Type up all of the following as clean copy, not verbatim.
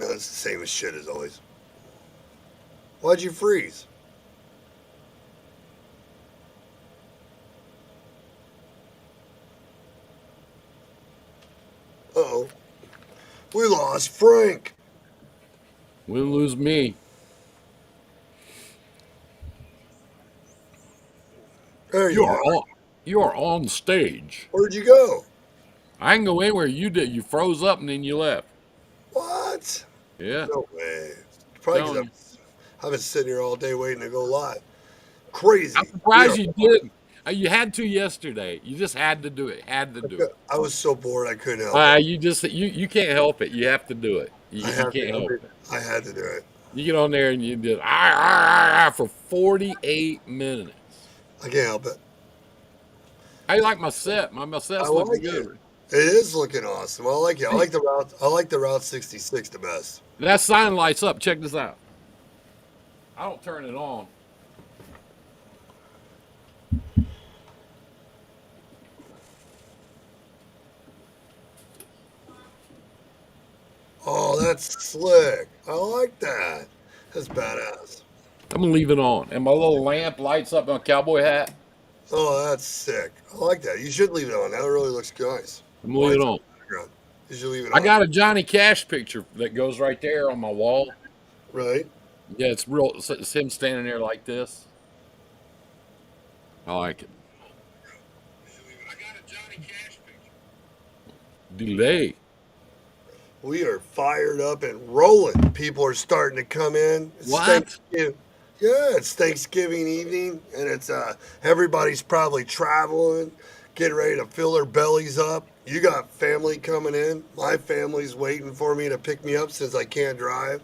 No, it's the same as shit as always. Why'd you freeze? Uh-oh. We lost Frank. We'll lose me. There You you are are. on. You are on stage. Where'd you go? I can go anywhere. You did. You froze up and then you left. What? Yeah, No way. Probably because telling you. I've been sitting here all day waiting to go live. I'm Crazy. We are. surprised you did. You had to yesterday. You just had to do it. Had to do it. I was so bored I couldn't help it. You can't help it. You have to do it. I You had to. can't help it. I had to do it. You get on there and you did ah for 48 minutes. I can't help it. I like my set. My I set's looking like it. good. It is looking awesome. I like it. I See, like the route. I like the Route 66 the best. that sign lights up. Check this out. I don't turn it on. Oh, that's slick. I like that. That's badass. I'm gonna leave it on. And my little lamp lights up my cowboy hat. Oh, that's sick. I like that. You should leave it on. That really looks nice. I'm gonna leave it Lights up on. in the background. You should leave it I on. got a Johnny Cash picture that goes right there on my wall. Right? Yeah, it's real. It's him standing there like this. I like it. I got a Johnny Cash picture. Delay. We are fired up and rolling. People are starting to come in. It's What? Thanksgiving. Yeah, it's Thanksgiving evening, and it's everybody's probably traveling, getting ready to fill their bellies up. You got family coming in. My family's waiting for me to pick me up since I can't drive.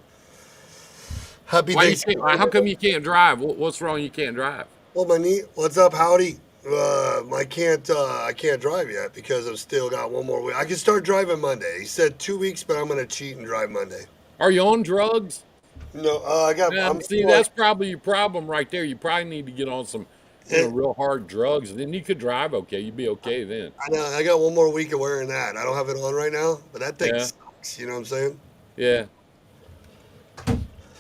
Happy Why you can't? Thanksgiving. How come you can't drive? What's wrong? You can't drive? Well, my knee. What's up, howdy? I can't. I can't drive yet because I've still got one more week. I can start driving Monday. He said 2 weeks, but I'm gonna cheat and drive Monday. Are you on drugs? No, I got. Yeah, I'm see, still. that's probably your problem right there. You probably need to get on some, eh, real hard drugs, and then you could drive okay. You'd be okay then. I know. I got one more week of wearing that. I don't have it on right now, but that thing Yeah, sucks. You know what I'm saying? yeah.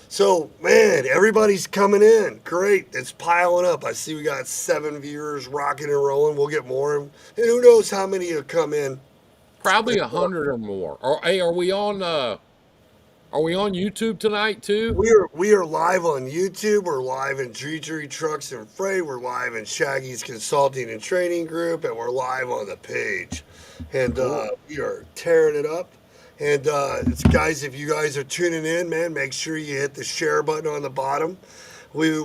So, man, everybody's coming in. Great. It's piling up. I see we got 7 viewers rocking and rolling. We'll get more. And who knows how many will come in. Probably 100 or more. Or hey, are we on? Are we on YouTube tonight too? We are live on YouTube. We're live in Tree Trucks and Freight. We're live in Shaggy's Consulting and Training Group, and we're live on the page. And Cool. we are tearing it up. And it's guys, if you guys are tuning in, man, make sure you hit the share button on the bottom. We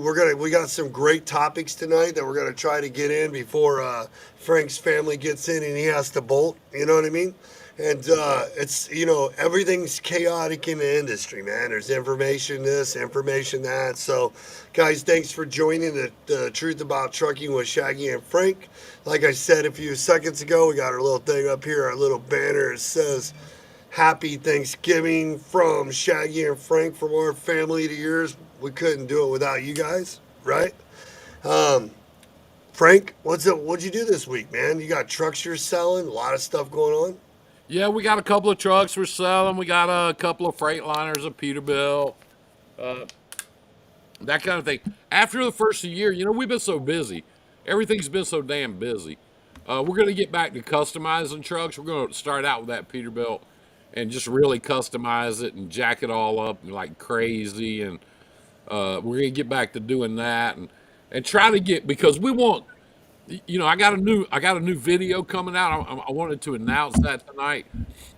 got some great topics tonight that we're gonna try to get in before Frank's family gets in and he has to bolt. You know what I mean? And it's everything's chaotic in the industry, man. There's information this, information that. So, guys, thanks for joining the Truth About Trucking with Shaggy and Frank. Like I said a few seconds ago, we got our little thing up here, our little banner. It says Happy Thanksgiving from Shaggy and Frank, from our family to yours. We couldn't do it without you guys, right? Um, Frank, what'd you do this week, man? You got trucks you're selling, a lot of stuff going on. Yeah, we got a couple of trucks we're selling. We got a couple of Freightliners, a Peterbilt, uh, that kind of thing. After the first of the year, we've been so busy. Everything's been so damn busy. We're going to get back to customizing trucks. We're going to start out with that Peterbilt and just really customize it and jack it all up like crazy. And we're going to get back to doing that and try to get, because we want, I got a new video coming out. I wanted to announce that tonight.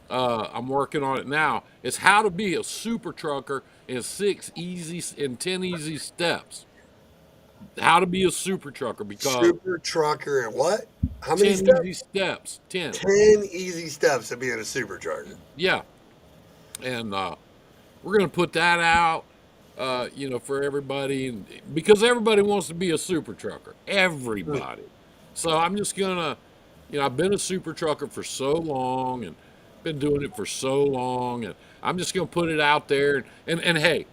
I'm working on it now. It's how to be a super trucker in 10 easy steps. How to be a super trucker, because Super trucker and what? How many 10 steps? easy steps. 10. 10 easy steps to being a super trucker. Yeah. And we're going to put that out, for everybody, and because everybody wants to be a super trucker. Everybody. So I'm just going to, I've been a super trucker for so long and been doing it for so long, and I'm just going to put it out there. And hey,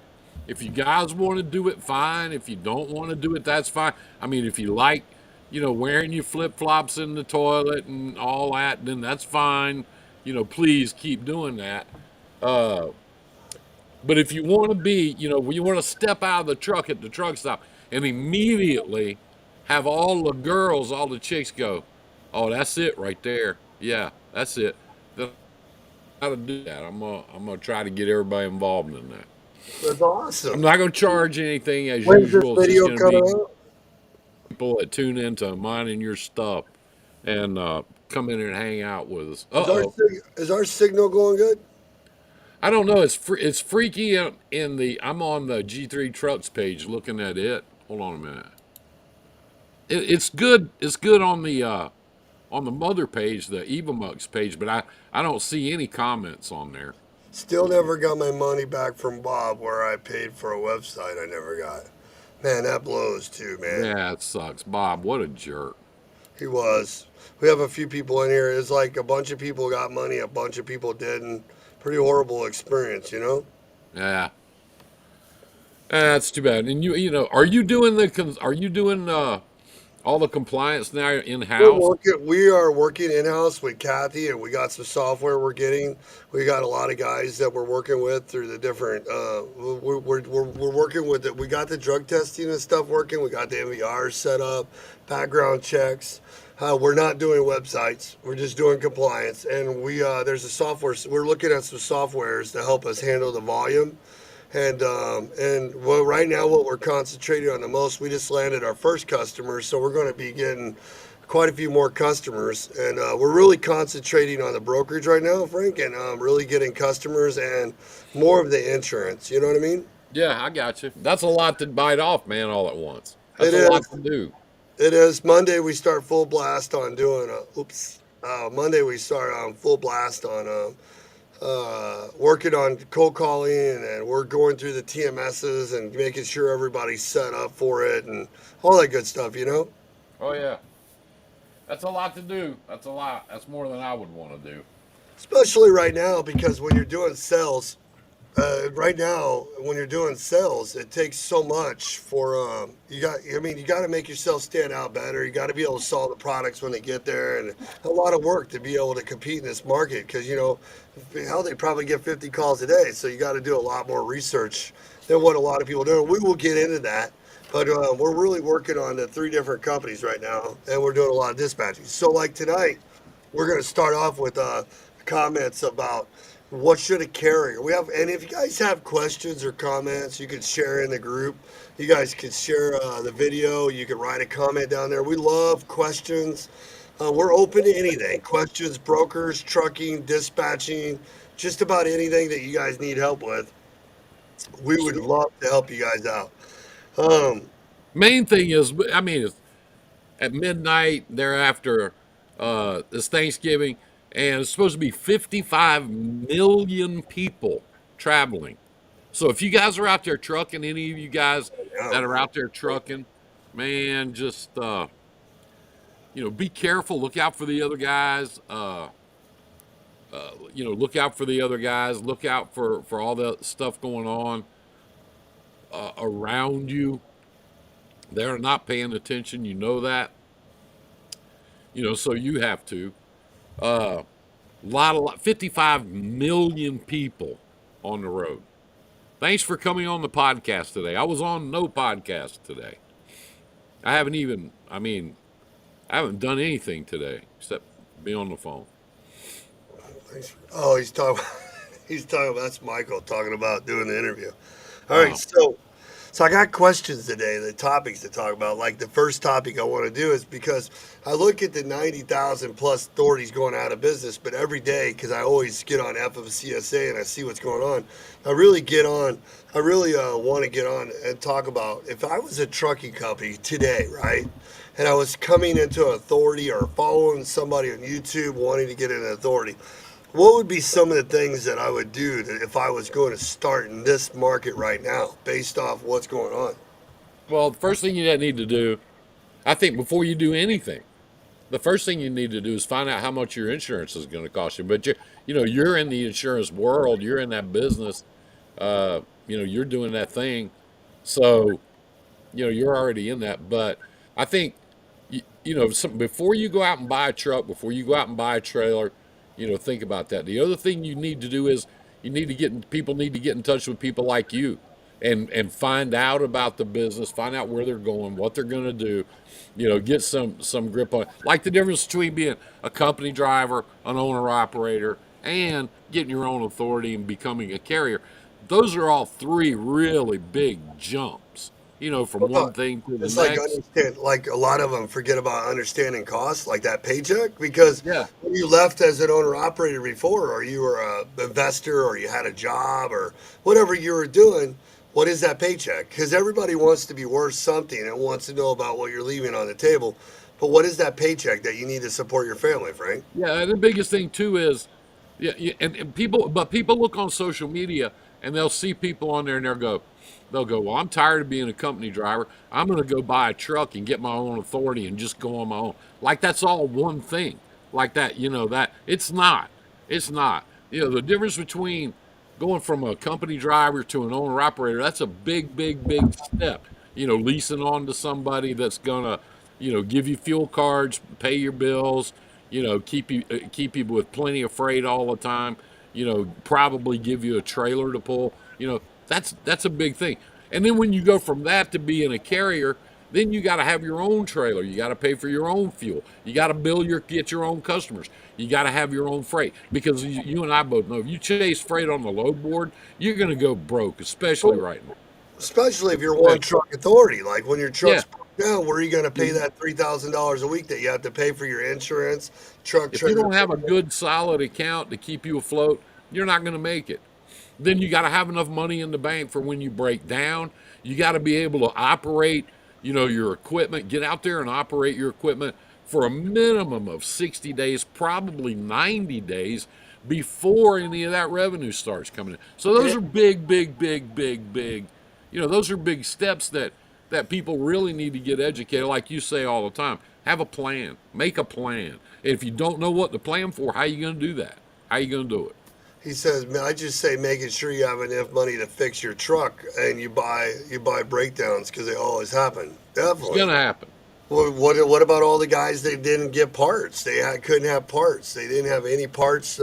if you guys want to do it, fine. If you don't want to do it, that's fine. I mean, if you like, wearing your flip flops in the toilet and all that, then that's fine. Please keep doing that. Uh, But if you want to be, you want to step out of the truck at the truck stop and immediately have all the girls, all the chicks go, "Oh, that's it right there. Yeah, that's it." Then how to do that? I'm gonna try to get everybody involved in that. That's I'm awesome. not gonna charge anything as When's this usual. It's just video gonna coming be out? people that tune into mine and your stuff and come in and hang out with us. Uh oh. Is our signal going good? I don't know. It's freaky in the. I'm on the G3 Trucks page looking at it. Hold on a minute. It's good. It's good on the mother page, the Evamux page, but I don't see any comments on there. Still never got my money back from Bob where I paid for a website I never got. Man, that blows too, man. Yeah, it sucks. Bob, what a jerk. He was. We have a few people in here. It's like a bunch of people got money, a bunch of people didn't. Pretty horrible experience, you know? Yeah, that's too bad. And are you doing all the compliance now in house? We are working in house with Kathy, and we got some software we're getting. We got a lot of guys that we're working with through the different. We're working with it. We got the drug testing and stuff working. We got the MVRs set up, background checks. We're not doing websites. We're just doing compliance, and there's a software. We're looking at some softwares to help us handle the volume. And well, right now, what we're concentrating on the most, we just landed our first customer, so we're going to be getting quite a few more customers. And we're really concentrating on the brokerage right now, Frank, and really getting customers and more of the insurance. You know what I mean? Yeah, I got you. That's a lot to bite off, man, all at once. That's It a lot is. to do. It is. Monday we start full blast on doing a. Oops. Monday we start on full blast on working on cold calling, and we're going through the TMSs and making sure everybody's set up for it and all that good stuff, you know? Oh yeah, that's a lot to do. That's a lot. That's more than I would want to do. Especially right now, because when you're doing sales, right now, when you're doing sales, it takes so much for you got to make yourself stand out better. You got to be able to sell the products when they get there, and a lot of work to be able to compete in this market because hell, they probably get 50 calls a day, so you got to do a lot more research than what a lot of people do. We will get into that. But we're really working on the three different companies right now, and we're doing a lot of dispatching. So, like tonight, we're going to start off with comments about what should a carrier. We have, and if you guys have questions or comments, you can share in the group. You guys can share the video. You can write a comment down there. We love questions. We're open to anything: questions, brokers, trucking, dispatching, just about anything that you guys need help with. We would Sweet. love to help you guys out. Um, Main thing is, I mean, at midnight thereafter, it's Thanksgiving, and it's supposed to be 55 million people traveling. So if you guys are out there trucking, any of you guys yeah, that are out there trucking, man, just be careful. Look out for the other guys. Look out for the other guys. Look out for all the stuff going on around you. They're not paying attention. You know that. So you have to. Uh, 55 million people on the road. Thanks for coming on the podcast today. I was on no podcast today. I haven't even, I mean, I haven't done anything today except be on the phone. oh, he's talking. He's talking. That's Michael talking about doing the interview. All right, Uh, so I got questions today, the topics to talk about. Like the first topic I want to do is because I look at the 90,000 plus authorities going out of business, but every day, because I always get on FFCSA and I see what's going on, I really want to get on and talk about if I was a trucking company today, right? And I was coming into an authority or following somebody on YouTube wanting to get in an authority. What would be some of the things that I would do if I was going to start in this market right now, based off what's going on? well, the first thing you need to do, I think, before you do anything, the first thing you need to do is find out how much your insurance is going to cost you. But you're in the insurance world, you're in that business, you're doing that thing, so you're already in that. But I think before you go out and buy a truck, before you go out and buy a trailer, think about that. The other thing you need to do is People need to get in touch with people like you and find out about the business, find out where they're going, what they're going to do, get some grip on it. Like the difference between being a company driver, an owner operator, and getting your own authority and becoming a carrier. Those are all three really big jumps, from one Well, thing to the it's like next. understand, like a lot of them forget about understanding costs, like that paycheck, because Yeah. when you left as an owner operator before, or you were a investor, or you had a job, or whatever you were doing, what is that paycheck? Because everybody wants to be worth something and wants to know about what you're leaving on the table. But what is that paycheck that you need to support your family, Frank? Yeah, and the biggest thing too is, yeah, and people look on social media and they'll see people on there and they'll go, well, I'm tired of being a company driver. I'm going to go buy a truck and get my own authority and just go on my own. Like that's all one thing. Like that, that it's not. The difference between going from a company driver to an owner operator, that's a big, big, big step. Leasing on to somebody that's gonna, give you fuel cards, pay your bills, keep you with plenty of freight all the time, probably give you a trailer to pull. That's a big thing. And then when you go from that to being a carrier, then you got to have your own trailer. You got to pay for your own fuel. You got to get your own customers. You got to have your own freight because you and I both know if you chase freight on the load board, you're going to go broke, especially right now. Especially if you're one Especially, truck authority. Like when your yeah. truck's broke down, where are you going to pay that $3,000 a week that you have to pay for your insurance, truck If you trailer? don't have a good solid account to keep you afloat, you're not going to make it. Then you got to have enough money in the bank for when you break down. You got to be able to operate, your equipment. Get out there and operate your equipment for a minimum of 60 days, probably 90 days before any of that revenue starts coming in. So those are big, big, big, big, big. Those are big steps that people really need to get educated. Like you say all the time, have a plan, make a plan. If you don't know what to plan for, how are you going to do that? How are you going to do it? He says, "Man, I just say making sure you have enough money to fix your truck and you buy breakdowns because they always happen. It's going Definitely. to happen. What about all the guys that didn't get parts? Couldn't have parts. They didn't have any parts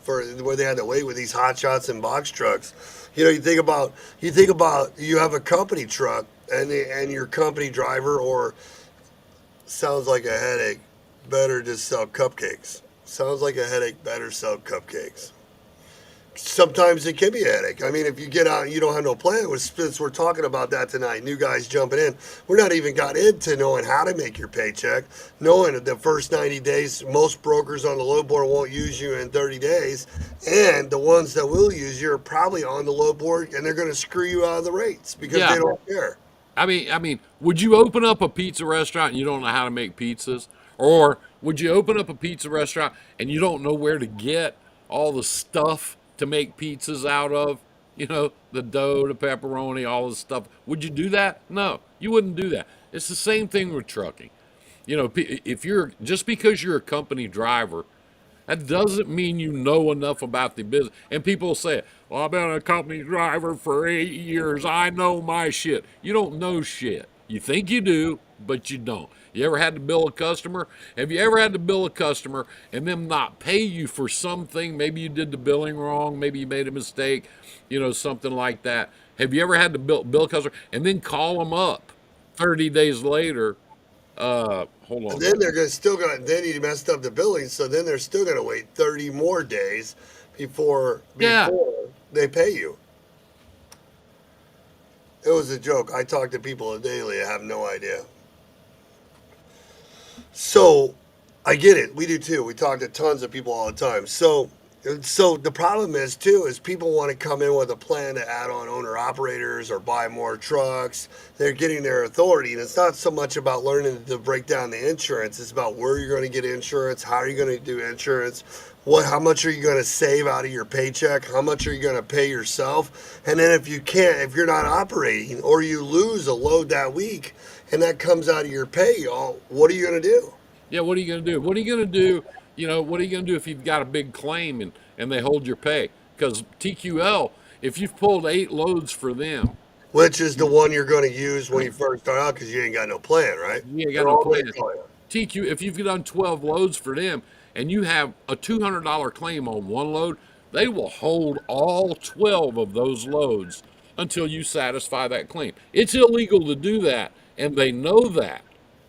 for where they had to wait with these hot shots and box trucks. You think about you have a company truck and your company driver or sounds like a headache. Better just sell cupcakes. Sounds like a headache. Better sell cupcakes. Sometimes it can be a headache. I mean, if you get out and you don't have no plan, since we're talking about that tonight, new guys jumping in, we're not even got into knowing how to make your paycheck, knowing that the first 90 days, most brokers on the load board won't use you in 30 days, and the ones that will use you are probably on the load board, and they're going to screw you out of the rates because they Yeah. don't care. I mean, would you open up a pizza restaurant and you don't know how to make pizzas? Or would you open up a pizza restaurant and you don't know where to get all the stuff to make pizzas out of? The dough, the pepperoni, all the stuff. Would you do that? No, you wouldn't do that. It's the same thing with trucking. If you're just because you're a company driver, that doesn't mean you know enough about the business. And people say, well, I've been a company driver for 8 years. I know my shit. You don't know shit. You think you do, but you don't. You ever had to bill a customer? Have you ever had to bill a customer and them not pay you for something? Maybe you did the billing wrong. Maybe you made a mistake, something like that. Have you ever had to bill a customer and then call them up 30 days later? Hold And on a then minute. then he messed up the billing, so then they're still gonna wait 30 more days before Yeah. they pay you. It was a joke. I talk to people daily. I have no idea. So I get it. We do too. We talk to tons of people all the time. So the problem is too is people want to come in with a plan to add on owner operators or buy more trucks. They're getting their authority, and it's not so much about learning to break down the insurance. It's about where you're going to get insurance, how are you going to do insurance, how much are you going to save out of your paycheck, how much are you going to pay yourself, and then if you're not operating or you lose a load that week, and that comes out of your pay, what are you going to do? Yeah, what are you going to do? What are you going to do? What are you going to do if you've got a big claim and they hold your pay? Because TQL, if you've pulled 8 loads for them, Which is the one you're going to use when you first start out because you ain't got no plan, right? you ain't got They're no all going to plan. call you. TQ, if you've done 12 loads for them and you have a $200 claim on one load, They will hold all 12 of those loads until you satisfy that claim. It's illegal to do that, and they know that.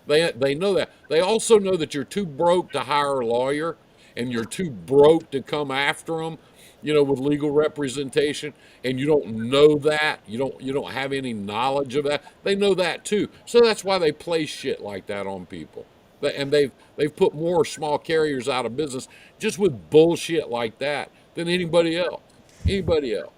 They know that. They also know that you're too broke to hire a lawyer, and you're too broke to come after them, with legal representation, and you don't know that. You don't have any knowledge of that. They know that too. So that's why they play shit like that on people. And they've put more small carriers out of business just with bullshit like that than anybody else. Anybody else.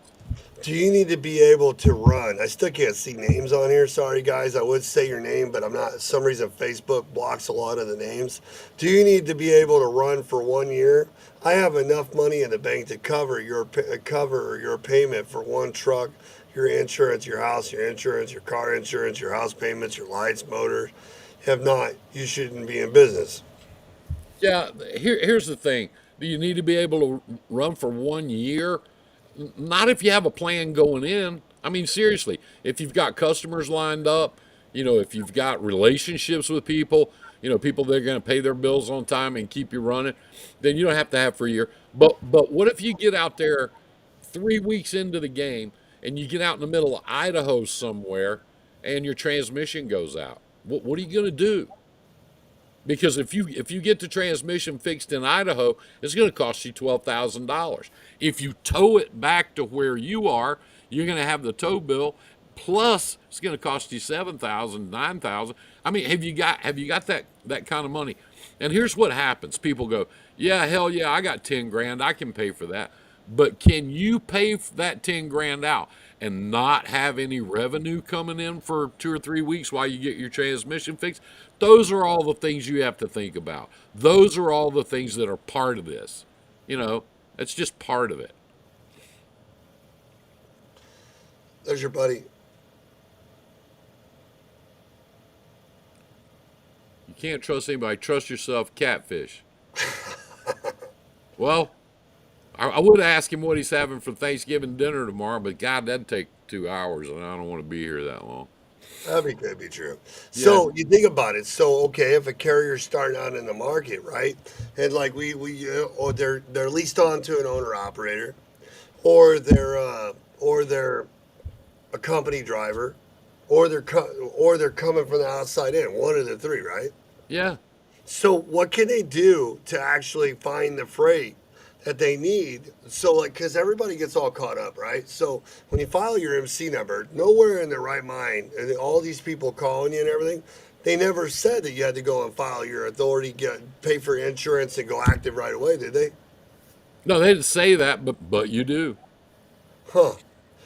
Do you need to be able to run? I still can't see names on here. Sorry, guys. I would say your name, but I'm not. For some reason, Facebook blocks a lot of the names. Do you need to be able to run for 1 year? I have enough money in the bank to cover your payment for one truck, your insurance, your house, your insurance, your car insurance, your house payments, your lights, motors. If not, you shouldn't be in business. Yeah, here's the thing. Do you need to be able to run for 1 year? Not if you have a plan going in. I mean, seriously, if you've got customers lined up, if you've got relationships with people, people that are going to pay their bills on time and keep you running, then you don't have to have for a year. But what if you get out there 3 weeks into the game and you get out in the middle of Idaho somewhere and your transmission goes out? What are you going to do? Because if you get the transmission fixed in Idaho, it's going to cost you $12,000. If you tow it back to where you are, you're going to have the tow bill plus it's going to cost you 7,000, 9,000. I mean, have you got that kind of money? And here's what happens: people go, "Yeah, hell yeah, I got 10 grand, I can pay for that." But can you pay that 10 grand out and not have any revenue coming in for 2 or 3 weeks while you get your transmission fixed? Those are all the things you have to think about. Those are all the things that are part of this. It's just part of it. There's your buddy. You can't trust anybody. Trust yourself, catfish. Well, I would ask him what he's having for Thanksgiving dinner tomorrow, but God, that'd take 2 hours, and I don't want to be here that long. That could be true. Yeah, So you think about it. So okay, if a carrier's starting out in the market, right, and like or they're leased on to an owner operator, or they're a company driver, or they're coming from the outside in. One of the three, right? yeah. So what can they do to actually find the freight that they need? So like, because everybody gets all caught up, right? So when you file your MC number, nowhere in their right mind, and all these people calling you and everything, they never said that you had to go and file your authority, pay for insurance, and go active right away, did they? No, they didn't say that, but you do. Huh.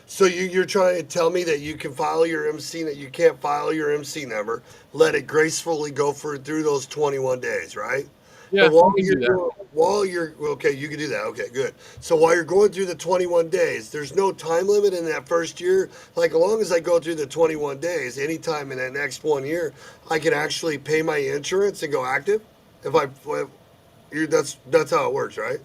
So you're trying to tell me that you can file your MC, that you can't file your MC number, let it gracefully go through those 21 days, right? Yeah, But you can do that. while you're okay, you can do that. Okay, good. So while you're going through the 21 days, there's no time limit in that first year. Like as long as I go through the 21 days, anytime in that next 1 year, I can actually pay my insurance and go active. If that's how it works, right?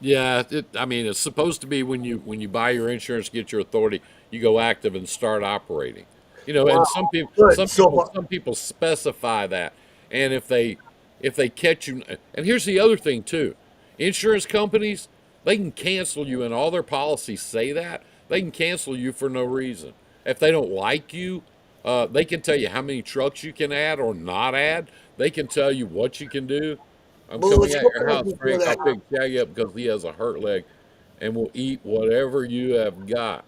Yeah, I mean, it's supposed to be when you buy your insurance, get your authority, you go active and start operating. And Wow. some people, Good. some people, some people specify that, and if they catch you, and here's the other thing too, insurance companies, they can cancel you, and all their policies say that they can cancel you for no reason. If they don't like you, they can tell you how many trucks you can add or not add. They can tell you what you can do. I'm Well, coming let's at go your back house, before Frank. I'll that. pick Shaggy up because he has a hurt leg, and we'll eat whatever you have got.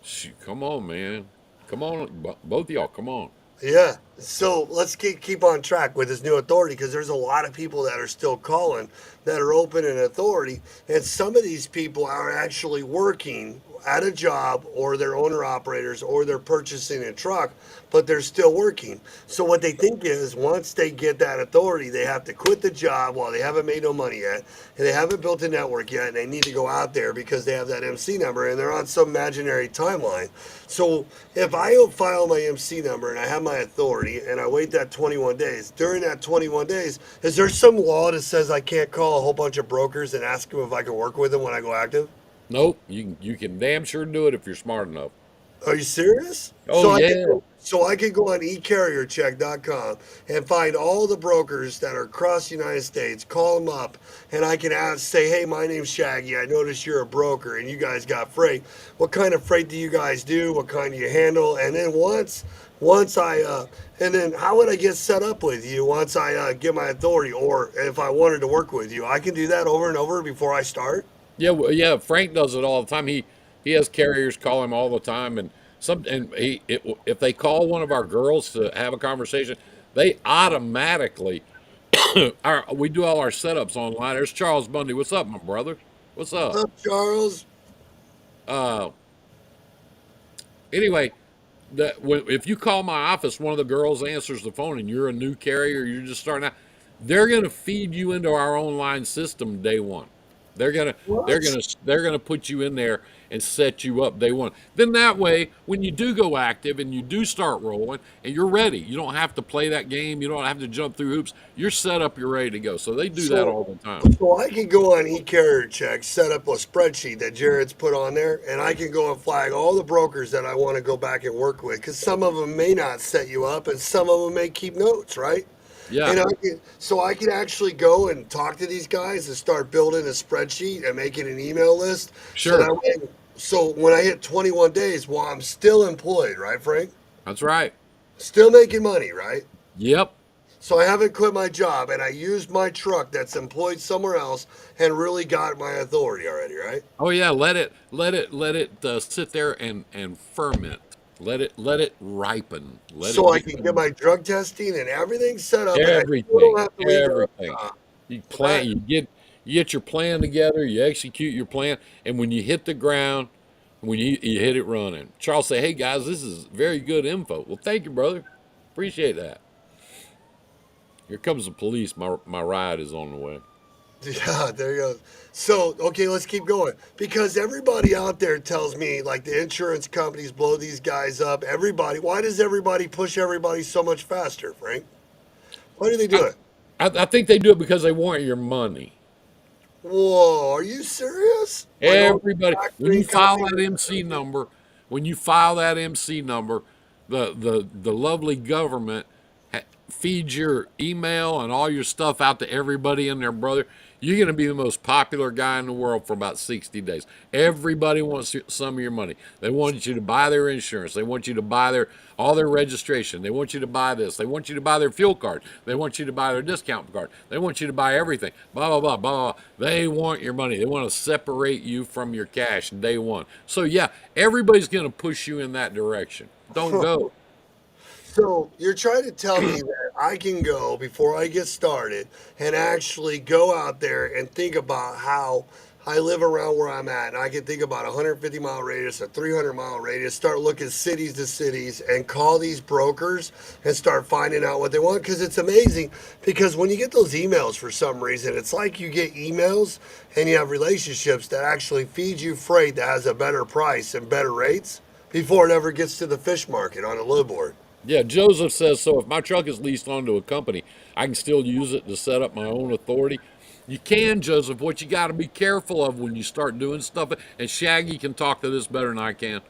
Shoot, come on, man. Come on, both of y'all, come on. Yeah. So let's keep on track with this new authority because there's a lot of people that are still calling that are open in authority. And some of these people are actually working at a job or they're owner operators or they're purchasing a truck, but they're still working. So what they think is once they get that authority, they have to quit the job while they haven't made no money yet and they haven't built a network yet and they need to go out there because they have that MC number and they're on some imaginary timeline. So if I file my MC number and I have my authority and I wait that 21 days, during that 21 days, is there some law that says I can't call a whole bunch of brokers and ask them if I can work with them when I go active? Nope, you can damn sure do it if you're smart enough. Are you serious? Oh yeah. So I could go on ecarriercheck.com and find all the brokers that are across the United States, call them up, and I can ask, say, hey, my name's Shaggy. I noticed you're a broker and you guys got freight. What kind of freight do you guys do? What kind do you handle? And then once I and then how would I get set up with you once I get my authority, or if I wanted to work with you, I can do that over and over before I start. Yeah, yeah. Frank does it all the time. He has carriers call him all the time, and if they call one of our girls to have a conversation, they automatically we do all our setups online. There's Charles Bundy. What's up, my brother? What's What's up? up, Charles? Uh, anyway, if you call my office, one of the girls answers the phone, and you're a new carrier, you're just starting out. They're gonna feed you into our online system day one. They're gonna What? they're gonna put you in there and set you up day one. Then that way, when you do go active and you do start rolling and you're ready, you don't have to play that game. You don't have to jump through hoops. You're set up. You're ready to go. So they do that So, all the time. so I can go on eCarrier Check, set up a spreadsheet that Jared's put on there, and I can go and flag all the brokers that I want to go back and work with, because some of them may not set you up, and some of them may keep notes, right? Yeah, And I can actually go and talk to these guys and start building a spreadsheet and making an email list, so sure. that way, so when I hit 21 days, while I'm still employed, right, Frank? That's right. Still making money, right? Yep. So I haven't quit my job, and I used my truck that's employed somewhere else and really got my authority already, right? Oh yeah, let it sit there and ferment. Let it ripen. Let it So I get can get my drug testing and everything set up, and I still everything, don't have to leave the everything. job. You plan. That, You get your plan together. You execute your plan, and when you hit the ground, when you hit it running. Charles say, "Hey guys, this is very good info." Well, thank you, brother. Appreciate that. Here comes the police. My ride is on the way. yeah, there you go. So, okay, let's keep going. Because everybody out there tells me, like, the insurance companies blow these guys up. Everybody, why does everybody push everybody so much faster, Frank? Why do they I, do it? I think they do it because they want your money. Whoa, are you serious? Like all Everybody, the factoring companies? when you file that MC number, the lovely government feeds your email and all your stuff out to everybody and their brother. You're going to be the most popular guy in the world for about 60 days. Everybody wants some of your money. They want you to buy their insurance. They want you to buy all their registration. They want you to buy this. They want you to buy their fuel card. They want you to buy their discount card. They want you to buy everything. Blah, blah, blah, blah, blah. They want your money. They want to separate you from your cash day one. So, yeah, everybody's going to push you in that direction. Don't go. So you're trying to tell me that I can go before I get started and actually go out there and think about how I live around where I'm at, and I can think about a 150-mile radius, a 300-mile radius, start looking cities to cities, and call these brokers and start finding out what they want. Because it's amazing. Because when you get those emails, for some reason, it's like you get emails and you have relationships that actually feed you freight that has a better price and better rates before it ever gets to the fish market on a load board. Yeah, Joseph says so. If my truck is leased onto a company, I can still use it to set up my own authority. You can, Joseph. What you got to be careful of when you start doing stuff, and Shaggy can talk to this better than I can.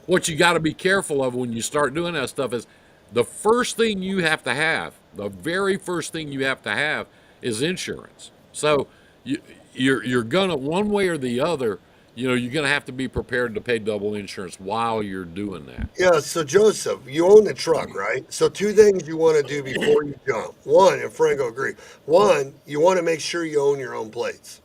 What you got to be careful of when you start doing that stuff is the first thing you have to have, the very first thing you have to have is insurance. So you, you're gonna one way or the other, you're gonna have to be prepared to pay double insurance while you're doing that. Yeah, so Joseph, you own the truck, right? So two things you want to do before you jump. One, and Franco agree. One, you want to make sure you own your own plates.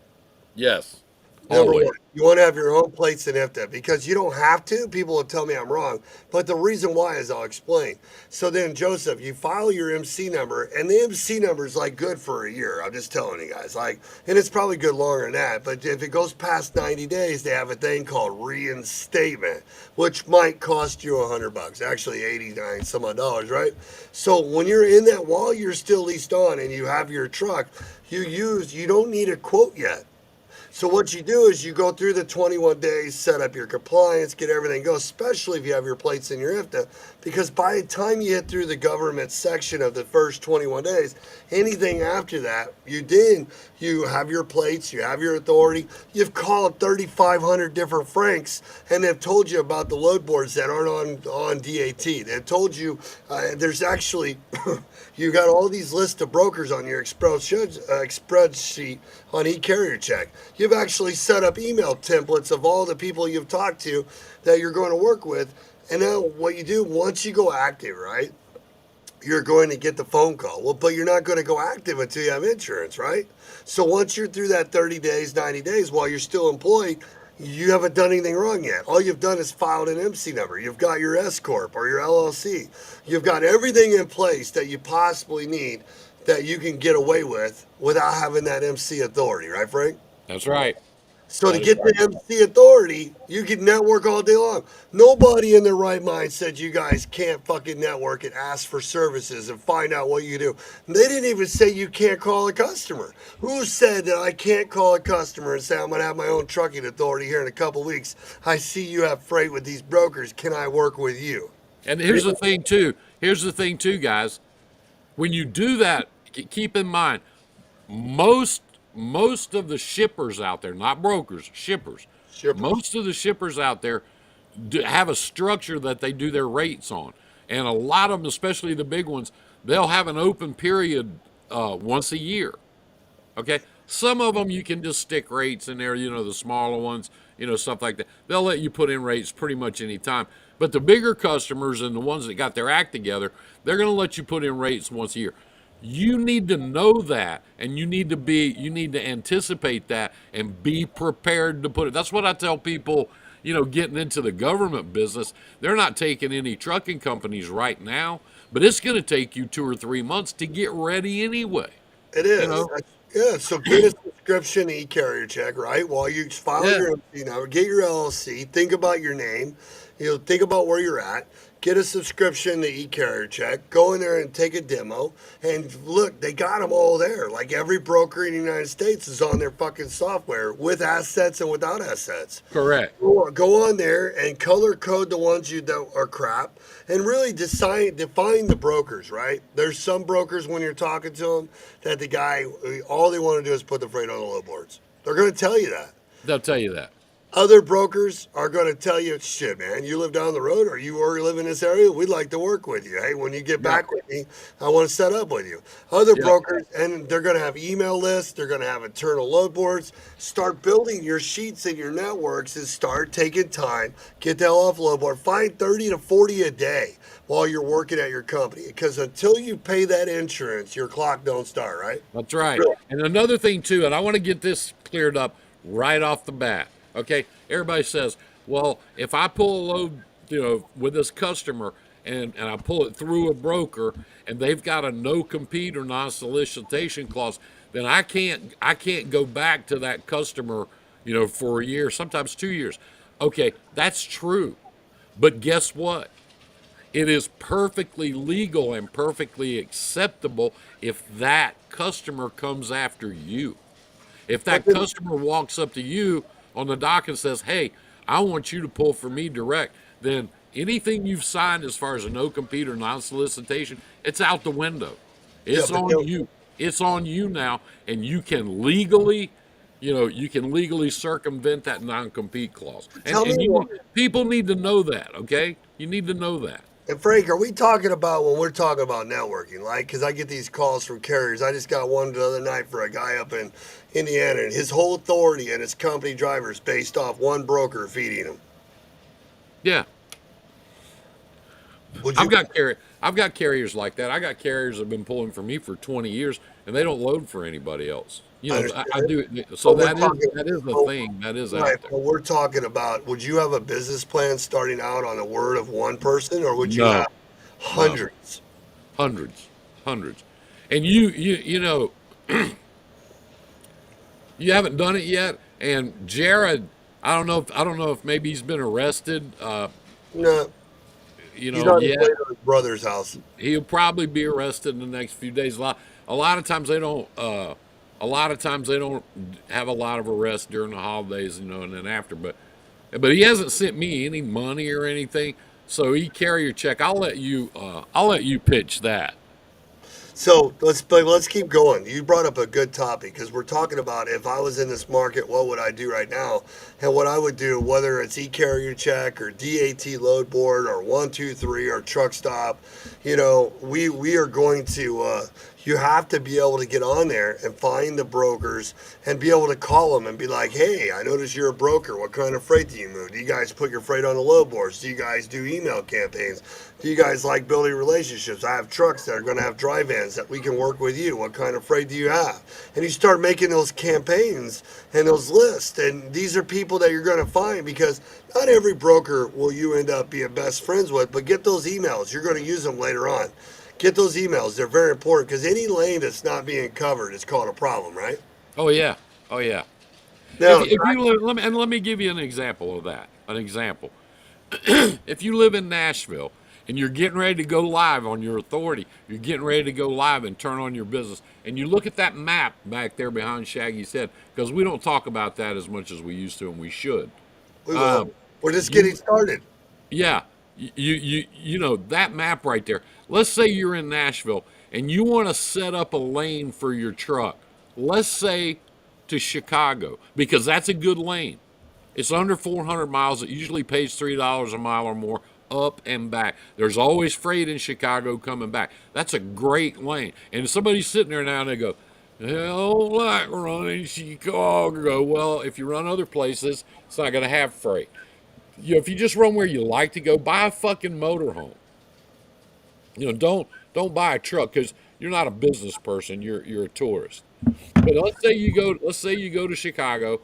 Yes, Number always. one, you want to have your own plates and IFTA because you don't have to. People will tell me I'm wrong, but the reason why is I'll explain. So then, Joseph, you file your MC number, and the MC number is like good for a year. I'm just telling you guys, like, and it's probably good longer than that. But if it goes past 90 days, they have a thing called reinstatement, which might cost you $100, actually 89 some odd dollars, right? So when you're in that, while you're still leased on and you have your truck, you don't need a quote yet. So what you do is you go through the 21 days, set up your compliance, get everything go, especially if you have your plates in your IFTA, because by the time you hit through the government section of the first 21 days, anything after that, you then You have your plates, you have your authority. You've called 3,500 different Franks, and they've told you about the load boards that aren't on DAT. They've told you there's actually, you got all these lists of brokers on your spreadsheet on eCarrier Check. You've actually set up email templates of all the people you've talked to that you're going to work with. And now what you do, once you go active, right? You're going to get the phone call. Well, but you're not going to go active until you have insurance, right? So once you're through that 30 days, 90 days, while you're still employed, you haven't done anything wrong yet. All you've done is filed an MC number. You've got your S Corp or your LLC. You've got everything in place that you possibly need that you can get away with without having that MC authority, right, Frank? That's right. So to That is get the right. MC authority, you can network all day long. Nobody in their right mind said you guys can't fucking network and ask for services and find out what you do. They didn't even say you can't call a customer. Who said that I can't call a customer and say I'm going to have my own trucking authority here in a couple weeks? I see you have freight with these brokers. Can I work with you? And here's the thing too. Here's the thing too, guys. When you do that, keep in mind most most of the shippers out there, not brokers, shippers. Shippers. Most of the shippers out there have a structure that they do their rates on, and a lot of them, especially the big ones, they'll have an open period once a year. Okay. Some of them you can just stick rates in there, the smaller ones, stuff like that. They'll let you put in rates pretty much any time. But the bigger customers and the ones that got their act together, they're going to let you put in rates once a year. You need to know that, and you need to anticipate that and be prepared to put it. That's what I tell people, getting into the government business. They're not taking any trucking companies right now, but it's going to take you 2 or 3 months to get ready anyway. It You is. know? Yeah, so get a subscription e-carrier check, right? While you file Yeah. your MC number, get your LLC, think about your name, think about where you're at, get a subscription to e-carrier check, go in there and take a demo, and look, they got them all there. Like every broker in the United States is on their fucking software with assets and without assets. Correct. Go on there and color code the ones that are crap, and really define the brokers. Right? There's some brokers when you're talking to them that the guy all they want to do is put the freight on the load boards. They're going to tell you that. They'll tell you that. Other brokers are going to tell you, shit, man, you live down the road or you already live in this area, we'd like to work with you. Hey, when you get Yeah. back with me, I want to set up with you. Other Yeah. brokers, and they're going to have email lists, they're going to have internal load boards. Start building your sheets and your networks and start taking time. Get the hell off load board. Find 30 to 40 a day while you're working at your company. Because until you pay that insurance, your clock don't start, right? That's right. Really? And another thing too, and I want to get this cleared up right off the bat. Okay, everybody says, well, if I pull a load, with this customer and I pull it through a broker and they've got a no compete or non-solicitation clause, then I can't go back to that customer, for a year, sometimes 2 years. Okay, that's true. But guess what? It is perfectly legal and perfectly acceptable if that customer comes after you. If But that then, customer walks up to you on the dock and says, "Hey, I want you to pull for me direct," then anything you've signed as far as a no compete or non solicitation, it's out the window. yeah, It's but on you. It's on you now, and you can legally circumvent that non compete clause. And tell me and what. people need to know that. Okay, you need to know that. And Frank, are we talking about when we're talking about networking? Like, because I get these calls from carriers. I just got one the other night for a guy up in Indiana, and his whole authority and his company drivers based off one broker feeding him. Yeah. Would I've you? got carrier. I've got carriers like that. I got carriers that have been pulling for me for 20 years, and they don't load for anybody else. I I understand. do. So But we're that is talking. that is the But, thing that is right, out there. but we're talking about. Would you have a business plan starting out on a word of one person, or would you have No, no, hundreds? hundreds, hundreds, and you haven't done it yet. And Jared, I don't know if maybe he's been arrested. No, he's on his way Yet. to his brother's house. He'll probably be arrested in the next few days. A lot of times they don't. A lot of times they don't have a lot of arrests during the holidays, and then after. But he hasn't sent me any money or anything. So carrier check. I'll let you. I'll let you pitch that. So let's keep going. You brought up a good topic because we're talking about if I was in this market, what would I do right now? And what I would do, whether it's e-carrier check or DAT load board or 123 or truck stop, we are going to. You have to be able to get on there and find the brokers and be able to call them and be like, hey, I notice you're a broker. What kind of freight do you move? Do you guys put your freight on the load boards? Do you guys do email campaigns? Do you guys like building relationships? I have trucks that are going to have dry vans that we can work with you. What kind of freight do you have? And you start making those campaigns and those lists. And these are people that you're going to find because not every broker will you end up being best friends with, but get those emails. You're going to use them later on. Get those emails. They're very important because any lane that's not being covered is called a problem, right? Oh yeah, oh yeah. Now, If you live, let me give you an example of that. An example. If you live in Nashville and you're getting ready to go live on your authority, you're getting ready to go live and turn on your business, and you look at that map back there behind Shaggy's head, because we don't talk about that as much as we used to, and we should. we will. Um, We're just you, getting started. yeah, you know that map right there. Let's say you're in Nashville and you want to set up a lane for your truck. Let's say to Chicago because that's a good lane. It's under 400 miles. It usually pays $3 a mile or more up and back. There's always freight in Chicago coming back. That's a great lane. And if somebody's sitting there now and they go, I don't like running Chicago. Well, if you run other places, it's not going to have freight. If you just run where you like to go, buy a fucking motorhome. Don't buy a truck because you're not a business person. You're a tourist. But let's say you go to Chicago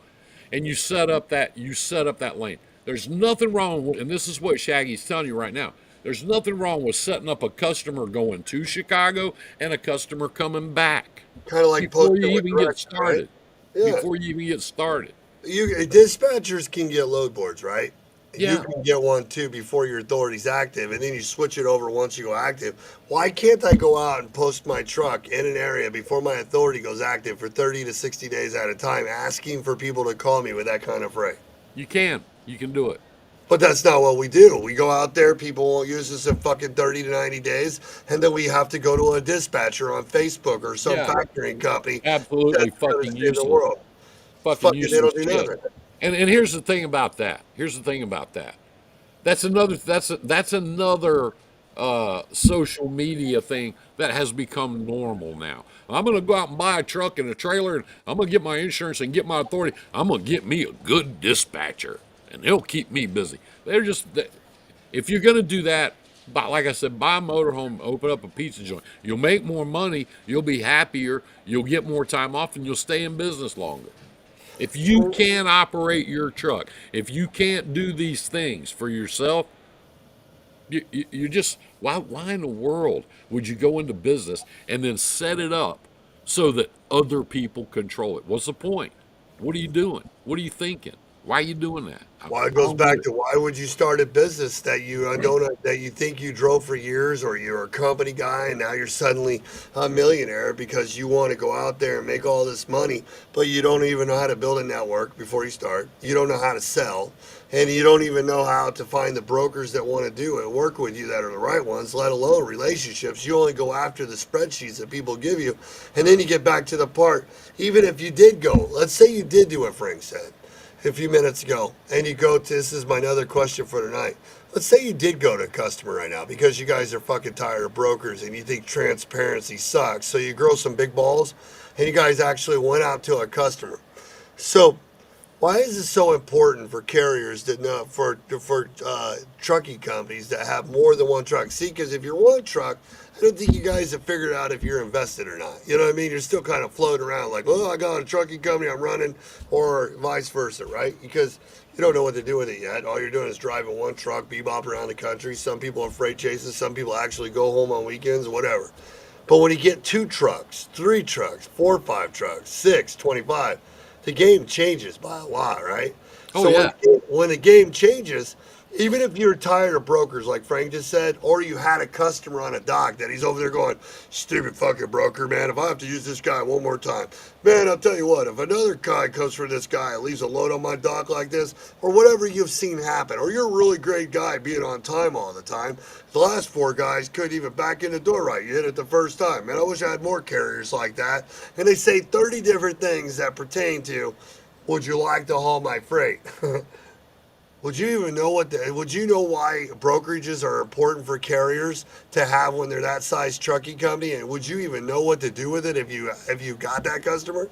and you set up that lane. There's nothing wrong with, and this is what Shaggy's telling you right now. There's nothing wrong with setting up a customer going to Chicago and a customer coming back Kind of like before you posting with even get direction, right? started. Yeah. Before you even get started. Dispatchers can get load boards, right? You Yeah. can get one too before your authority's active, and then you switch it over once you go active. Why can't I go out and post my truck in an area before my authority goes active for 30 to 60 days at a time, asking for people to call me with that kind of freight? You can. You can do it. But that's not what we do. We go out there, people won't use us in fucking 30 to 90 days, and then we have to go to a dispatcher on Facebook or some Yeah. factoring company Absolutely that's going to fucking save the useless. world. Fucking Fucking, they useless don't do shit. nothing. And here's the thing about that. Here's the thing about that. That's another social media thing that has become normal now. I'm gonna go out and buy a truck and a trailer, and I'm gonna get my insurance and get my authority. I'm gonna get me a good dispatcher, and he'll keep me busy. If you're gonna do that, like I said, buy a motorhome, open up a pizza joint. You'll make more money. You'll be happier. You'll get more time off, and you'll stay in business longer. If you can't operate your truck, if you can't do these things for yourself, you just why in the world would you go into business and then set it up so that other people control it? What's the point? What are you doing? What are you thinking? Why are you doing that? Well, it I goes don't get back it. to why would you start a business that you don't that you think you drove for years, or you're a company guy and now you're suddenly a millionaire because you want to go out there and make all this money, but you don't even know how to build a network before you start. You don't know how to sell, and you don't even know how to find the brokers that want to do it, work with you that are the right ones, let alone relationships. You only go after the spreadsheets that people give you, and then you get back to the part. Even if you did go, let's say you did do what Frank said a few minutes ago, and you go to, this is my other question for tonight. Let's say you did go to a customer right now because you guys are fucking tired of brokers and you think transparency sucks. So you grow some big balls and you guys actually went out to a customer. So why is it so important for carriers to know, for trucking companies that have more than one truck? See, because if you're one truck, I don't think you guys have figured out if you're invested or not. You know what I mean? You're still kind of floating around like, oh, I got a trucking company I'm running, or vice versa, right? Because you don't know what to do with it yet. All you're doing is driving one truck, bebop around the country. Some people are freight chases. Some people actually go home on weekends, whatever. But when you get 2 trucks, 3 trucks, 4 or 5 trucks, 6, 25, the game changes by a lot, right? Oh So yeah. when the game changes, even if you're tired of brokers, like Frank just said, or you had a customer on a dock that he's over there going, stupid fucking broker, man, if I have to use this guy one more time, man, I'll tell you what, if another guy comes for this guy and leaves a load on my dock like this, or whatever you've seen happen, or you're a really great guy being on time all the time, the last four guys couldn't even back in the door right. You hit it the first time. Man, I wish I had more carriers like that. And they say 30 different things that pertain to, would you like to haul my freight? Would you even know would you know why brokerages are important for carriers to have when they're that size trucking company? And would you even know what to do with it if you got that customer?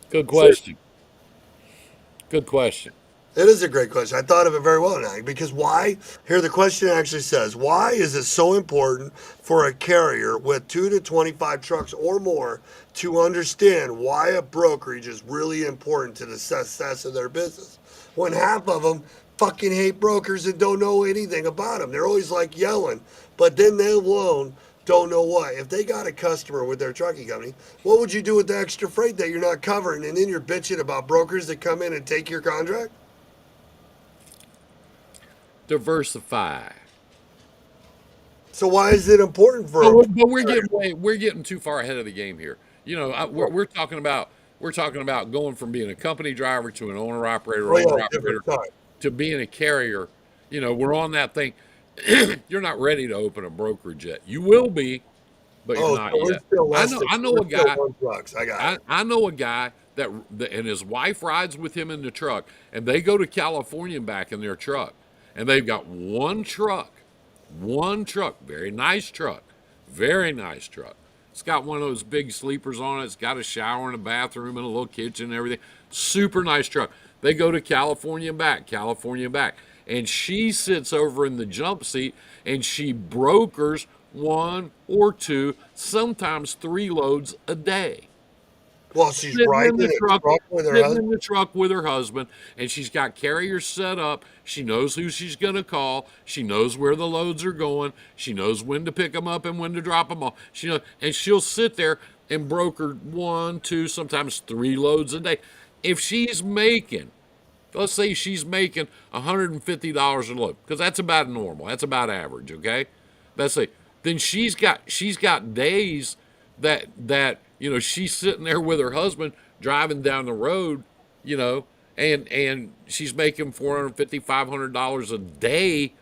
Good Sure. question. Good question. It is a great question. I thought of it very well tonight because why? Here, the question actually says, why is it so important for a carrier with 2 to 25 trucks or more to understand why a brokerage is really important to the success of their business? When half of them fucking hate brokers and don't know anything about them. They're always like yelling, but then they alone don't know what. If they got a customer with their trucking company, what would you do with the extra freight that you're not covering? And then you're bitching about brokers that come in and take your contract? Diversify. So why is it important for But a we're carrier? we're getting too far ahead of the game here. You know, we're talking about going from being a company driver to an Oh yeah, owner operator different time. to being a carrier. You know, we're on that thing. You're not ready to open a brokerage yet. You will be, but you're Oh, not so we're yet. still less than I know we're a still guy. one trucks. I got it. I know a guy that and his wife rides with him in the truck, and they go to California and back in their truck, and they've got one truck, very nice truck. It's got one of those big sleepers on it. It's got a shower and a bathroom and a little kitchen and everything. Super nice truck. They go to California and back, and she sits over in the jump seat and she brokers one or two, sometimes three loads a day. Well, she's Sitting in riding the in a truck, truck with her sitting in husband. the truck with her husband, and she's got carriers set up. She knows who she's going to call. She knows where the loads are going. She knows when to pick them up and when to drop them off. And she'll sit there and broker one, two, sometimes three loads a day. If she's making, let's say she's making $150 a load, because that's about normal. That's about average, okay? Let's say then she's got days that she's sitting there with her husband driving down the road, you know, and she's making 450 $500 a day,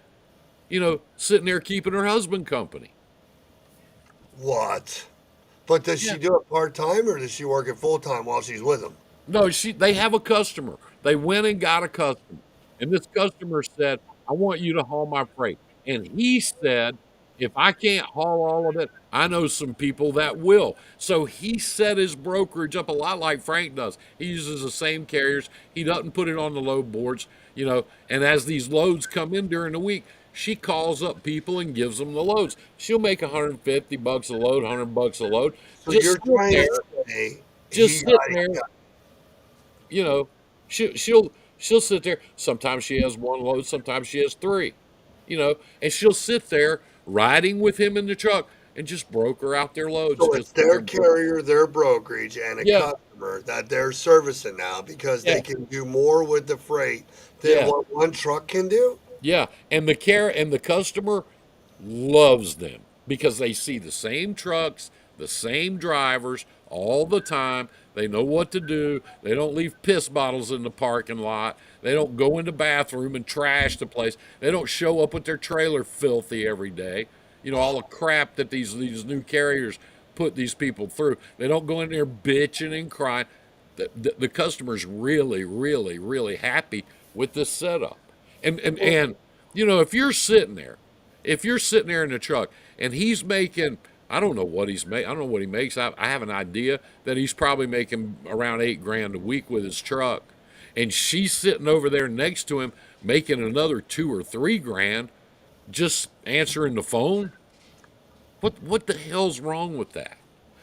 sitting there keeping her husband company. What? But does Yeah. she do it part time or does she work it full time while she's with him? No, they have a customer. They went and got a customer. And this customer said, I want you to haul my freight. And he said, if I can't haul all of it, I know some people that will. So he set his brokerage up a lot like Frank does. He uses the same carriers. He doesn't put it on the load boards, and as these loads come in during the week, she calls up people and gives them the loads. She'll make 150 bucks a load, 100 bucks a load. So you're trying to say Just he sit got there, you know, she'll sit there. Sometimes she has one load, sometimes she has three, and she'll sit there riding with him in the truck and just broker out their loads. so it's Just sit their there, carrier, their brokerage, and a yeah, customer that they're servicing now because they yeah, can do more with the freight than yeah, what one truck can do. yeah. And the customer loves them because they see the same trucks, the same drivers all the time. They know what to do. They don't leave piss bottles in the parking lot. They don't go in the bathroom and trash the place. They don't show up with their trailer filthy every day. All the crap that these new carriers put these people through. They don't go in there bitching and crying. The customer's really, really, really happy with this setup. And if you're sitting there in the truck and he's making, I don't know what he's making. I don't know what he makes. I have an idea that he's probably making around 8 grand a week with his truck, and she's sitting over there next to him making another 2 or 3 grand just answering the phone. What the hell's wrong with that?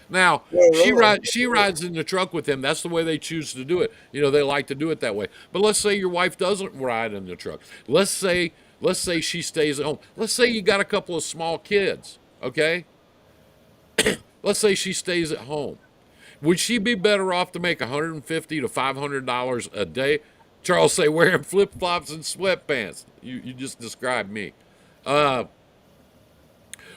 Now Yeah, she rides in the truck with him. That's the way they choose to do it. They like to do it that way. But let's say your wife doesn't ride in the truck. Let's say she stays at home. Let's say you got a couple of small kids. Okay. Let's say she stays at home. Would she be better off to make $150 to $500 a day Charles say wearing flip flops and sweatpants. You just described me. Uh,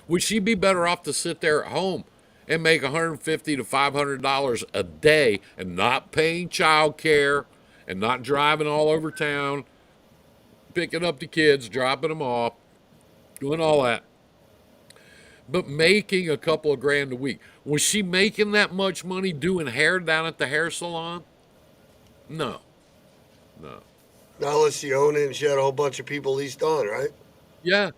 would she be better off to sit there at home and make $150 to $500 a day and not paying child care and not driving all over town, picking up the kids, dropping them off, doing all that, but making a couple of grand a week? Was she making that much money doing hair down at the hair salon? No, no. Not unless she owned it and she had a whole bunch of people leased on, right? Yeah,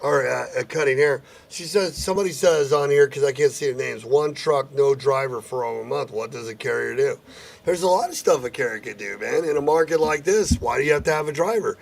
Or cutting hair. She says, somebody says on here, because I can't see the names, one truck, no driver for over a month. What does a carrier do? There's a lot of stuff a carrier could do, man. In a market like this, why do you have to have a driver?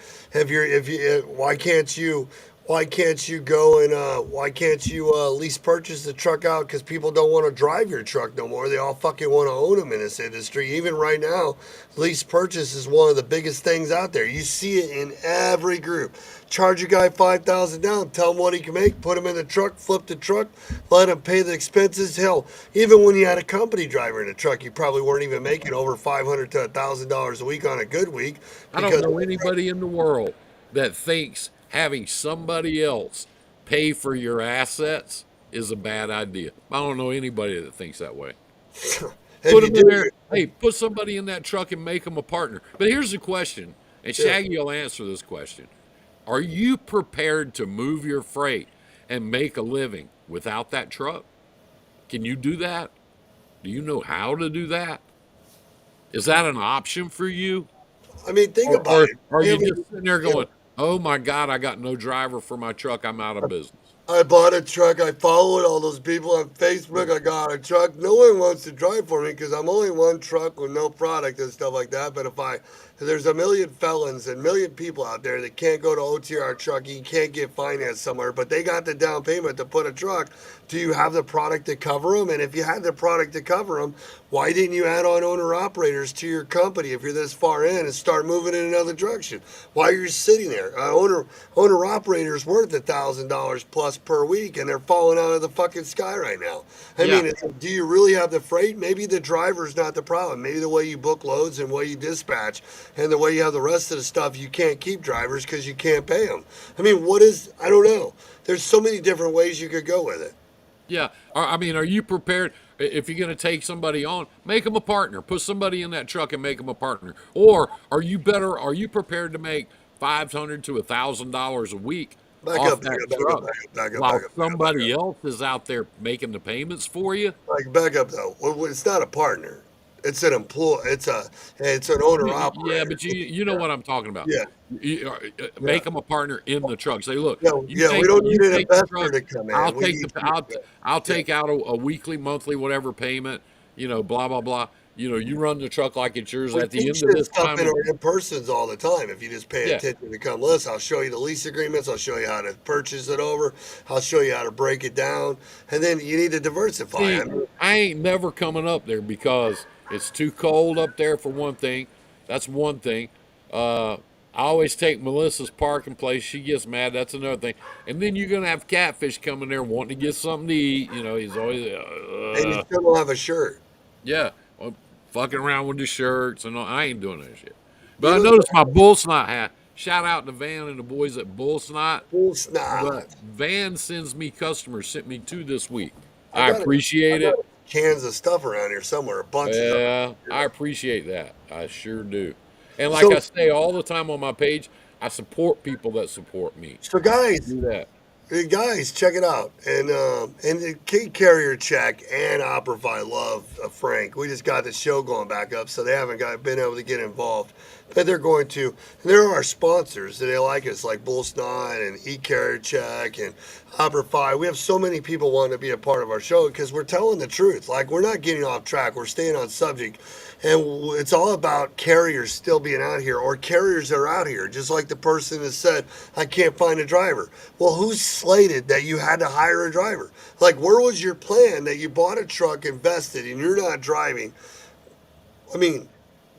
Why can't you go and why can't you lease purchase the truck out? Because people don't want to drive your truck no more. They all fucking want to own them in this industry. Even right now, lease purchase is one of the biggest things out there. You see it in every group. Charge a guy 5,000 down, tell him what he can make, put him in the truck, flip the truck, let him pay the expenses. Hell, even when you had a company driver in the truck, you probably weren't even making over $500 to $1,000 a week on a good week. I don't Because know anybody in the world that thinks having somebody else pay for your assets is a bad idea. I don't know anybody that thinks that way. if Put you them in there. do, Hey, put somebody in that truck and make them a partner. But here's the question, and yeah. Shaggy will answer this question. Are you prepared to move your freight and make a living without that truck? Can you do that? Do you know how to do that? Is that an option for you? I mean, think Or, about or it. are you Every, just sitting there going, oh my God, I got no driver for my truck. I'm out of business. I bought a truck. I followed all those people on Facebook. I got a truck. No one wants to drive for me because I'm only one truck with no product and stuff like that. But there's a million felons and million people out there that can't go to OTR trucking, can't get financed somewhere, but they got the down payment to put a truck. Do you have the product to cover them? And if you had the product to cover them, why didn't you add on owner operators to your company if you're this far in and start moving in another direction? Why are you sitting there? Owner operators worth $1,000 plus per week, and they're falling out of the fucking sky right now. I Yeah. mean, do you really have the freight? Maybe the driver's not the problem. Maybe the way you book loads and the way you dispatch and the way you have the rest of the stuff, you can't keep drivers because you can't pay them. I mean, I don't know. There's so many different ways you could go with it. Yeah. I mean, are you prepared? If you're going to take somebody on, make them a partner. Put somebody in that truck and make them a partner. Or are you prepared to make $500 to $1,000 a week Back off up, back that up, back up, truck back up, back up, while back up, back up, back somebody up. else is out there making the payments for you? Like, back up though. It's not a partner. It's an employee. It's an owner Yeah, operator. but you know what I'm talking about. Yeah, yeah, Make them a partner in the truck. Say, look, yeah, yeah. We don't you need an take the investor truck. to come in. We need you. I'll Yeah. take out a weekly, monthly, whatever payment. Blah blah blah. You run the truck like it's yours. We At the teach end of this this stuff time in of our in-persons all the time. If you just pay yeah, attention to come list, I'll show you the lease agreements. I'll show you how to purchase it over. I'll show you how to break it down. And then you need to diversify. I see, mean, I ain't never coming up there because it's too cold up there for one thing. That's one thing. I always take Melissa's parking place. She gets mad. That's another thing. And then you're gonna have catfish coming there wanting to get something to eat. He's always and you still don't have a shirt. yeah, well, fucking around with the shirts and all. I ain't doing that shit. You But I know, noticed my bull snot hat. Shout out to Van and the boys at Bull Snot. full But snot. Van sends me customers. Sent me two this week. I I got it. I appreciate got it. cans of stuff around here somewhere, bunches of it. Yeah, I appreciate that. I sure do. And like So, I say all the time on my page, I support people that support me. so I guys, do that. hey, guys, check it out. And the Key Carrier Check and Operify love Frank. We just got the show going back up, so they haven't been able to get involved. But they're going to. And there are sponsors that they like us, like Bull Snot and E-Carrier Check and Operify. We have so many people wanting to be a part of our show because we're telling the truth. Like, we're not getting off track. We're staying on subject. And it's all about carriers still being out here, or carriers that are out here, just like the person that said, I can't find a driver. Well, who's slated that you had to hire a driver? Like, where was your plan that you bought a truck, invested, and you're not driving? I mean,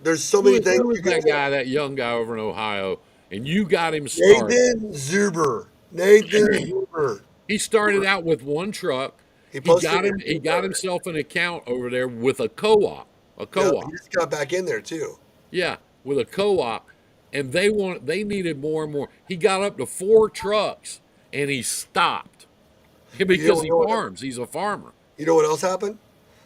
there's so many things Who you is can that do. guy, that young guy over in Ohio, and you got him started? Nathan Zuber. Nathan Zuber. He started out with one truck. He posted it. He got himself an account over there with a co-op. A Yeah, he co-op. just got back in there, too. Yeah. with a co-op, and they needed more and more. He got up to 4 trucks, and he stopped You know, because he farms. He's a farmer. you know what else happened?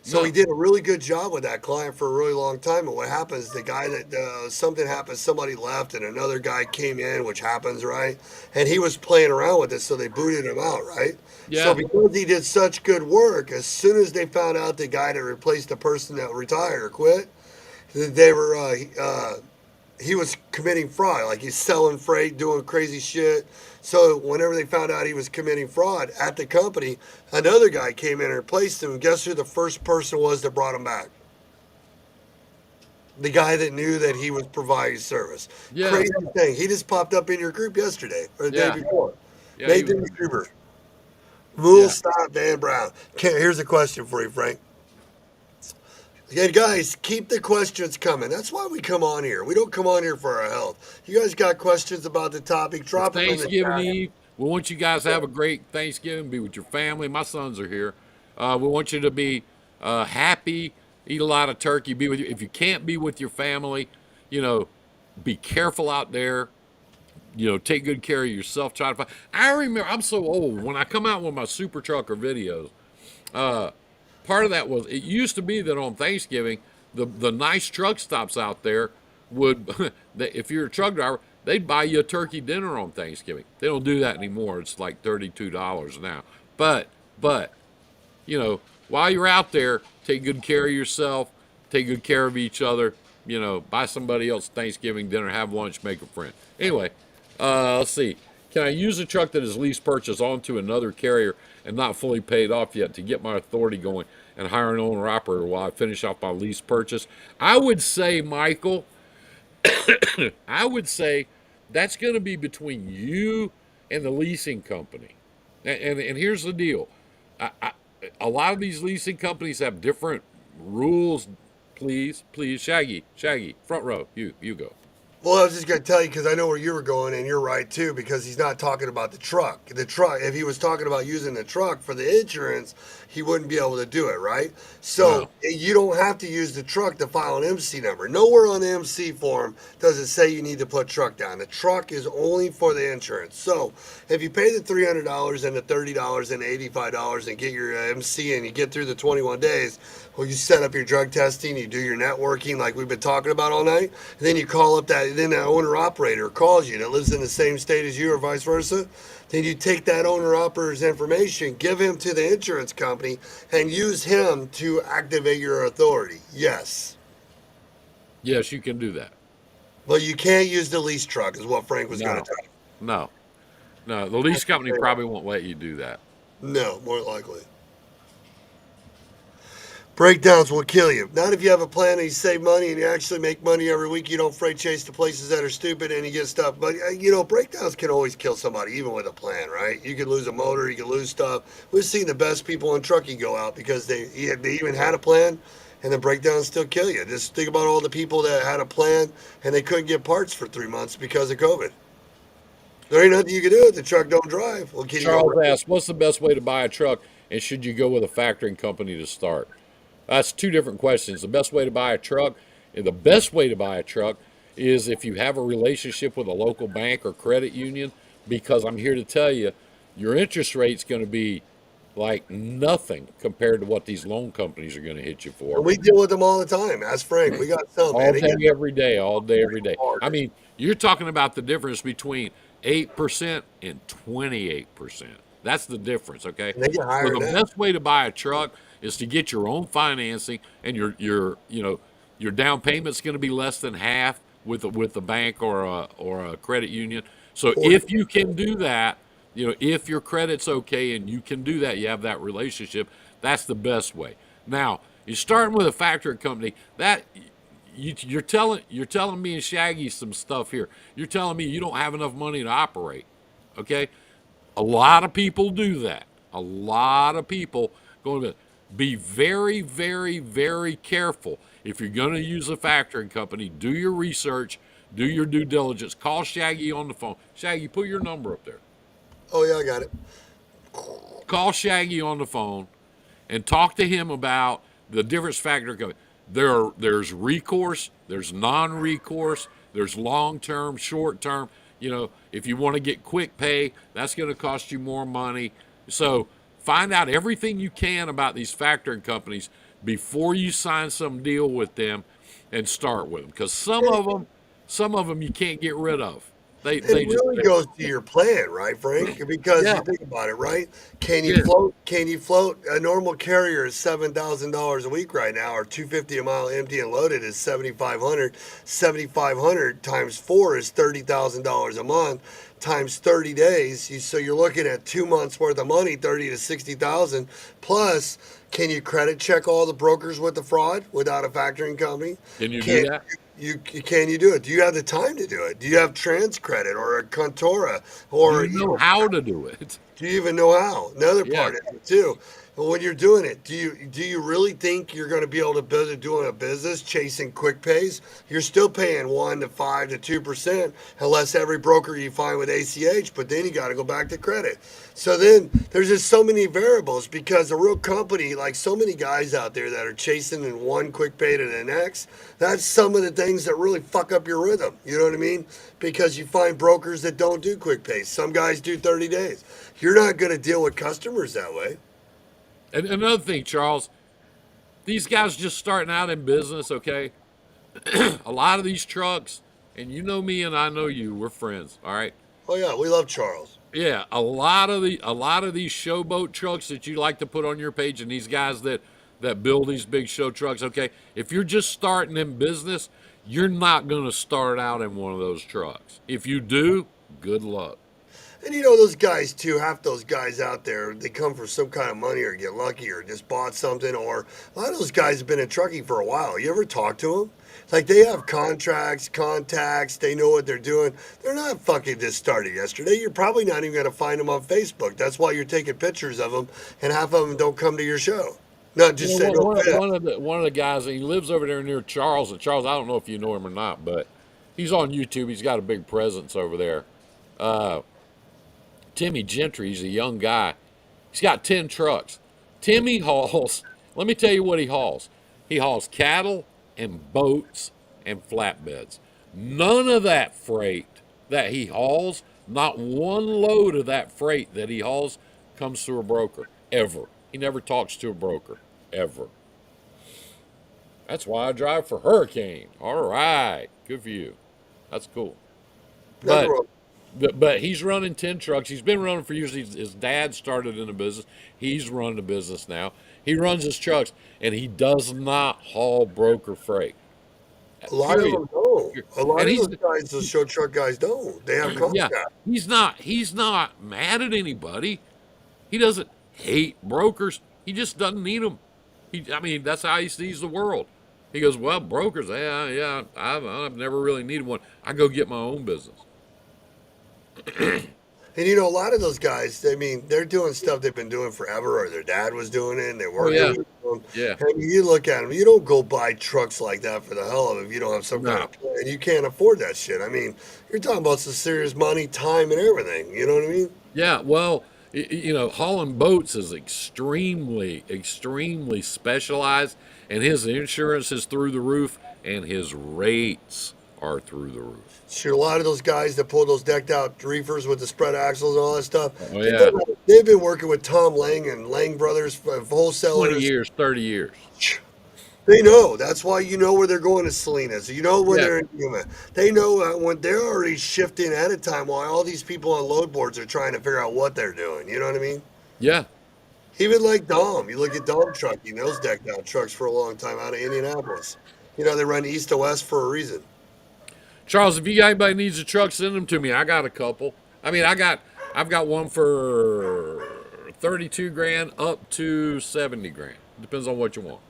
So he No, did a really good job with that client for a really long time. And what happens, the guy that something happened, somebody left, and another guy came in, which happens, right? And he was playing around with it, so they booted him out, right? So yeah, because he did such good work, as soon as they found out the guy that replaced the person that retired or quit, they were he was committing fraud. Like he's selling freight, doing crazy shit. So whenever they found out he was committing fraud at the company, another guy came in and replaced him. Guess who the first person was that brought him back? The guy that knew that he was providing service. yeah, Crazy thing. He just popped up in your group yesterday or the day yeah, before. yeah. He was, Nathan Gruber. Rule yeah. stop Dan Brown. Here's a question for you, Frank. Again, guys, keep the questions coming. That's why we come on here. We don't come on here for our health. You guys got questions about the topic, It's drop them in the Thanksgiving chat. Eve. We want you guys to have a great Thanksgiving. Be with your family. My sons are here. We want you to be happy. Eat a lot of turkey. Be with you. If you can't be with your family, you know, be careful out there. You know, take good care of yourself. Try to find. I remember. I'm so old. When I come out with my super trucker videos, part of that was it used to be that on Thanksgiving, the nice truck stops out there would, if you're a truck driver, they'd buy you a turkey dinner on Thanksgiving. They don't do that anymore. It's like $32 now. But you know, while you're out there, take good care of yourself, take good care of each other. You know, buy somebody else Thanksgiving dinner, have lunch, make a friend. Anyway, let's see. Can I use a truck that is lease purchased onto another carrier and not fully paid off yet to get my authority going and hire an owner operator while I finish off my lease purchase? I would say, Michael, I would say that's going to be between you and the leasing company. And here's the deal. I, a lot of these leasing companies have different rules. Please, Shaggy, front row, you go. Well, I was just going to tell you because I know where you were going, and you're right too, because he's not talking about the truck. The truck, if he was talking about using the truck for the insurance, he wouldn't be able to do it, right? So No, you don't have to use the truck to file an MC number. Nowhere on the MC form does it say you need to put truck down. The truck is only for the insurance. So if you pay the $300 and the $30 and the $85 and get your MC and you get through the 21 days, well, you set up your drug testing, you do your networking like we've been talking about all night, and then you call up then that owner operator calls you that lives in the same state as you or vice versa. Then you take that owner operator's information, give him to the insurance company, and use him to activate your authority. Yes. yes, you can do that. But you can't use the lease truck, is what Frank was going to No, tell you. no, no. The lease company probably won't let you do that. No, more likely. Breakdowns will kill you. Not if you have a plan and you save money and you actually make money every week. You don't freight chase to places that are stupid and you get stuff. But, breakdowns can always kill somebody, even with a plan, right? You could lose a motor, you could lose stuff. We've seen the best people in trucking go out because they even had a plan and the breakdowns still kill you. Just think about all the people that had a plan and they couldn't get parts for 3 months because of COVID. There ain't nothing you can do if the truck don't drive. Well, can you go Charles break it? asked, "What's the best way to buy a truck, and should you go with a factoring company to start?" That's two different questions. The best way to buy a truck, and the best way to buy a truck is if you have a relationship with a local bank or credit union, because I'm here to tell you, your interest rate's going to be like nothing compared to what these loan companies are going to hit you for. And we deal with them all the time. Ask Frank. We got some, man. All They day, get every day, all day, every day. I harder. mean, you're talking about the difference between 8% and 28%. That's the difference, okay? And they get So higher the than that. best way to buy a truck is to get your own financing, and your down payment's going to be less than half with a bank or a credit union. So if you can do that, if your credit's okay and you can do that, you have that relationship. That's the best way. Now, you're starting with a factory company that you're telling me and Shaggy some stuff here. You're telling me you don't have enough money to operate. Okay, a lot of people do that. A lot of people go to be very, very, very careful. If you're going to use a factoring company, do your research, do your due diligence. Call Shaggy on the phone. Shaggy, put your number up there. Oh, yeah, I got it. Call Shaggy on the phone and talk to him about the difference factor company. There's recourse, there's non-recourse, there's long-term, short-term. If you want to get quick pay, that's going to cost you more money. So find out everything you can about these factoring companies before you sign some deal with them and start with them, because some of them you can't get rid of. They It they just really goes to your plan, right, Frank? Because yeah, you think about it, right? yeah. Can you float? A normal carrier is $7,000 a week right now, or 250 a mile empty and loaded is 7,500. 7,500 times four is $30,000 a month times 30 days. So you're looking at 2 months worth of money, 30 to 60,000. Plus, can you credit check all the brokers with the fraud without a factoring company? Can you do Can that? can you do it? Do you have the time to do it? Do you have trans credit or a Contora Do or you know how to do it? do you even know how? Another Yeah. part is it too. When you're doing it, do you really think you're going to be able to build it doing a business chasing quick pays? You're still paying 1 to 5 to 2% unless every broker you find with ACH. But then you got to go back to credit. So then there's just so many variables because a real company, like so many guys out there that are chasing in one quick pay to the next, that's some of the things that really fuck up your rhythm. You know what I mean? Because you find brokers that don't do quick pays. Some guys do 30 days. You're not going to deal with customers that way. And another thing, Charles, these guys just starting out in business, okay? A lot of these trucks, and you know me and I know you, we're friends, all right? Oh yeah, we love Charles. Yeah, a lot of these showboat trucks that you like to put on your page, and these guys that build these big show trucks, okay? If you're just starting in business, you're not going to start out in one of those trucks. If you do, good luck. And you know those guys too. Half those guys out there, they come for some kind of money or get lucky or just bought something. Or a lot of those guys have been in trucking for a while. You ever talk to them? Like they have contracts, contacts. They know what they're doing. They're not fucking just started yesterday. You're probably not even going to find them on Facebook. That's why you're taking pictures of them, and half of them don't come to your show. Not You just know, say one, no one, fit. one of the one of the guys, he lives over there near Charles. And Charles, I don't know if you know him or not, but he's on YouTube. He's got a big presence over there. Uh, Timmy Gentry, he's a young guy. He's got 10 trucks. Timmy hauls, let me tell you what he hauls. He hauls cattle and boats and flatbeds. None of that freight that he hauls, not one load of that freight that he hauls comes through a broker, ever. He never talks to a broker, ever. That's why I drive for Hurricane. All right, good for you. That's cool. Nothing But wrong. but he's running 10 trucks. He's been running for years. His dad started in the business. He's running the business now. He runs his trucks, and he does not haul broker freight. A lot of Period. them don't. A lot And of he's those guys, those show truck guys, don't. They have yeah, contacts. he's not mad at anybody. He doesn't hate brokers. He just doesn't need them. I mean, that's how he sees the world. He goes, well, brokers, yeah, I've never really needed one. I go get my own business. And you know, a lot of those guys, I mean, they're doing stuff they've been doing forever, or their dad was doing it, and they're Oh working yeah, with them. yeah, I mean, you look at them, you don't go buy trucks like that for the hell of it if you don't have some kind no. of plan. You can't afford that shit. I mean, you're talking about some serious money, time, and everything. You know what I mean? Yeah, well, hauling boats is extremely, extremely specialized, and his insurance is through the roof, and his rates are through the roof. Sure, a lot of those guys that pull those decked out reefers with the spread axles and all that stuff, Oh they've yeah, been, they've been working with Tom Lang and Lang Brothers, 20 wholesalers. years, 30 years. They know. That's why you know where they're going to Salinas. You know when Yeah, they're in Yuma. They know when they're already shifting ahead of time while all these people on load boards are trying to figure out what they're doing. You know what I mean? yeah. Even like Dom. You look at Dom Trucking, those decked out trucks for a long time out of Indianapolis. You know, they run east to west for a reason. Charles, if you got anybody needs a truck, send them to me. I got a couple. I mean, I've got one for 32 grand up to 70 grand. Depends on what you want.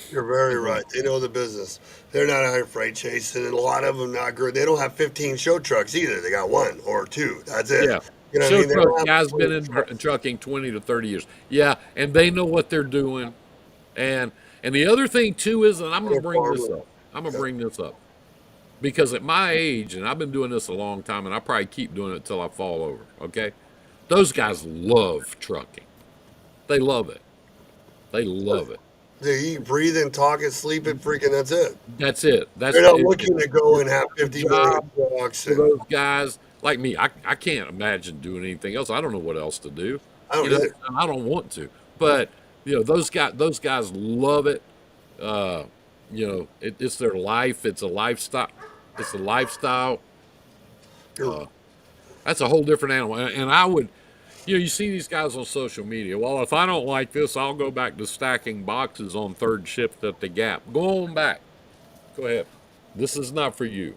You're very right. They know the business. They're not out here freight chasing, and a lot of them not good. They don't have 15 show trucks either. They got one or two. That's it. Yeah. You know what I Show mean? They truck don't have guys 20 been in trucks. trucking 20 to 30 years. Yeah, and they know what they're doing. And the other thing too is, and I'm going to They're bring this farmers. up. I'm going to bring this up because at my age, and I've been doing this a long time, and I probably keep doing it till I fall over. Okay, those guys love trucking. They love it. They love it. They eat, breathe, and talk and sleep and freaking. That's it. That's it. They're not looking to go and have The 50 million job trucks for and those guys like me. I can't imagine doing anything else. I don't know what else to do. I don't either. And I don't want to. But those guys love it. Uh, it's their life. It's a lifestyle. It's a lifestyle. You're, That's a whole different animal. And I would, you see these guys on social media. Well, if I don't like this, I'll go back to stacking boxes on third shift at the Gap. Go on back. Go ahead. This is not for you.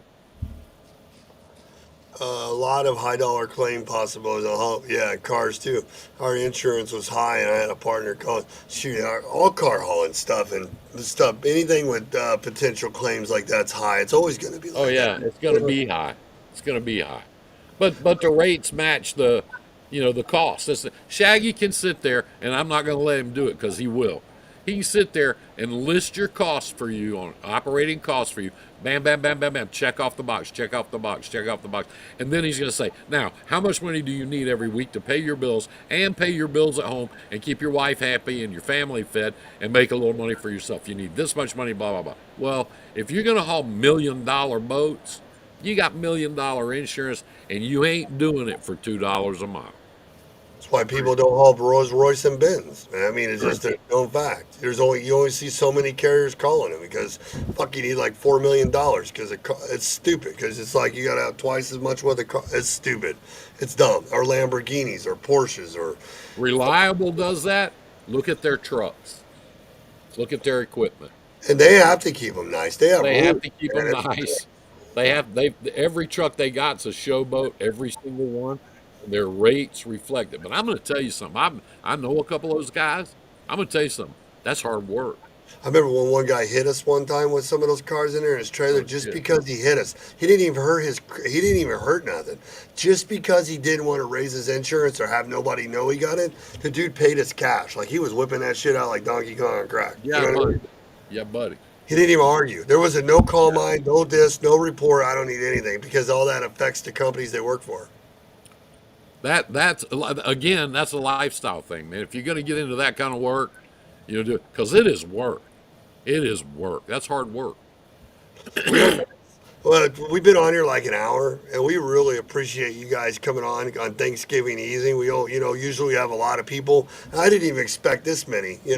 a lot of high dollar claim possibilities. Yeah, cars too. Our insurance was high, and I had a partner calling. Shoot, all car hauling stuff and stuff. Anything with potential claims like that's high. It's always going to be Oh like that. yeah, it's going to be high. It's going to be high. But the rates match the cost. Shaggy can sit there, and I'm not going to let him do it because he will. He can sit there and list your costs for you on operating costs for you. Bam, bam, bam, bam, bam. Check off the box. Check off the box. Check off the box. And then he's going to say, now, how much money do you need every week to pay your bills and pay your bills at home and keep your wife happy and your family fed and make a little money for yourself? You need this much money, blah, blah, blah. Well, if you're going to haul $1 million boats, you got $1 million insurance, and you ain't doing it for $2 a mile. That's why people don't haul Rolls Royce and Benz. I mean, it's just a known fact. You only see so many carriers calling it because fuck, you need like $4 million because it's stupid. Because it's like you got to have twice as much with a car. It's stupid. It's dumb. Or Lamborghinis or Porsches or Reliable does that. Look at their trucks. Look at their equipment. and they have to keep them nice. They have They rules, have to keep man. them nice. They every truck they got's a showboat. Every single one. Their rates reflect it. But I'm going to tell you something. I know a couple of those guys. I'm going to tell you something. That's hard work. I remember when one guy hit us one time with some of those cars in there in his trailer Oh just shit. because he hit us. He didn't even hurt he didn't even hurt nothing. Just because he didn't want to raise his insurance or have nobody know he got it, the dude paid us cash. Like he was whipping that shit out like Donkey Kong on crack. You Yeah, know what I buddy. mean? Yeah, buddy. He didn't even argue. There was a no call Yeah. mine, no disc, no report. I don't need anything because all that affects the companies they work for. That's again, that's a lifestyle thing, man. If you're going to get into that kind of work, do it because it is work. It is work. That's hard work. Well, we've been on here like an hour, and we really appreciate you guys coming on Thanksgiving evening. We all, usually we have a lot of people. I didn't even expect this many. We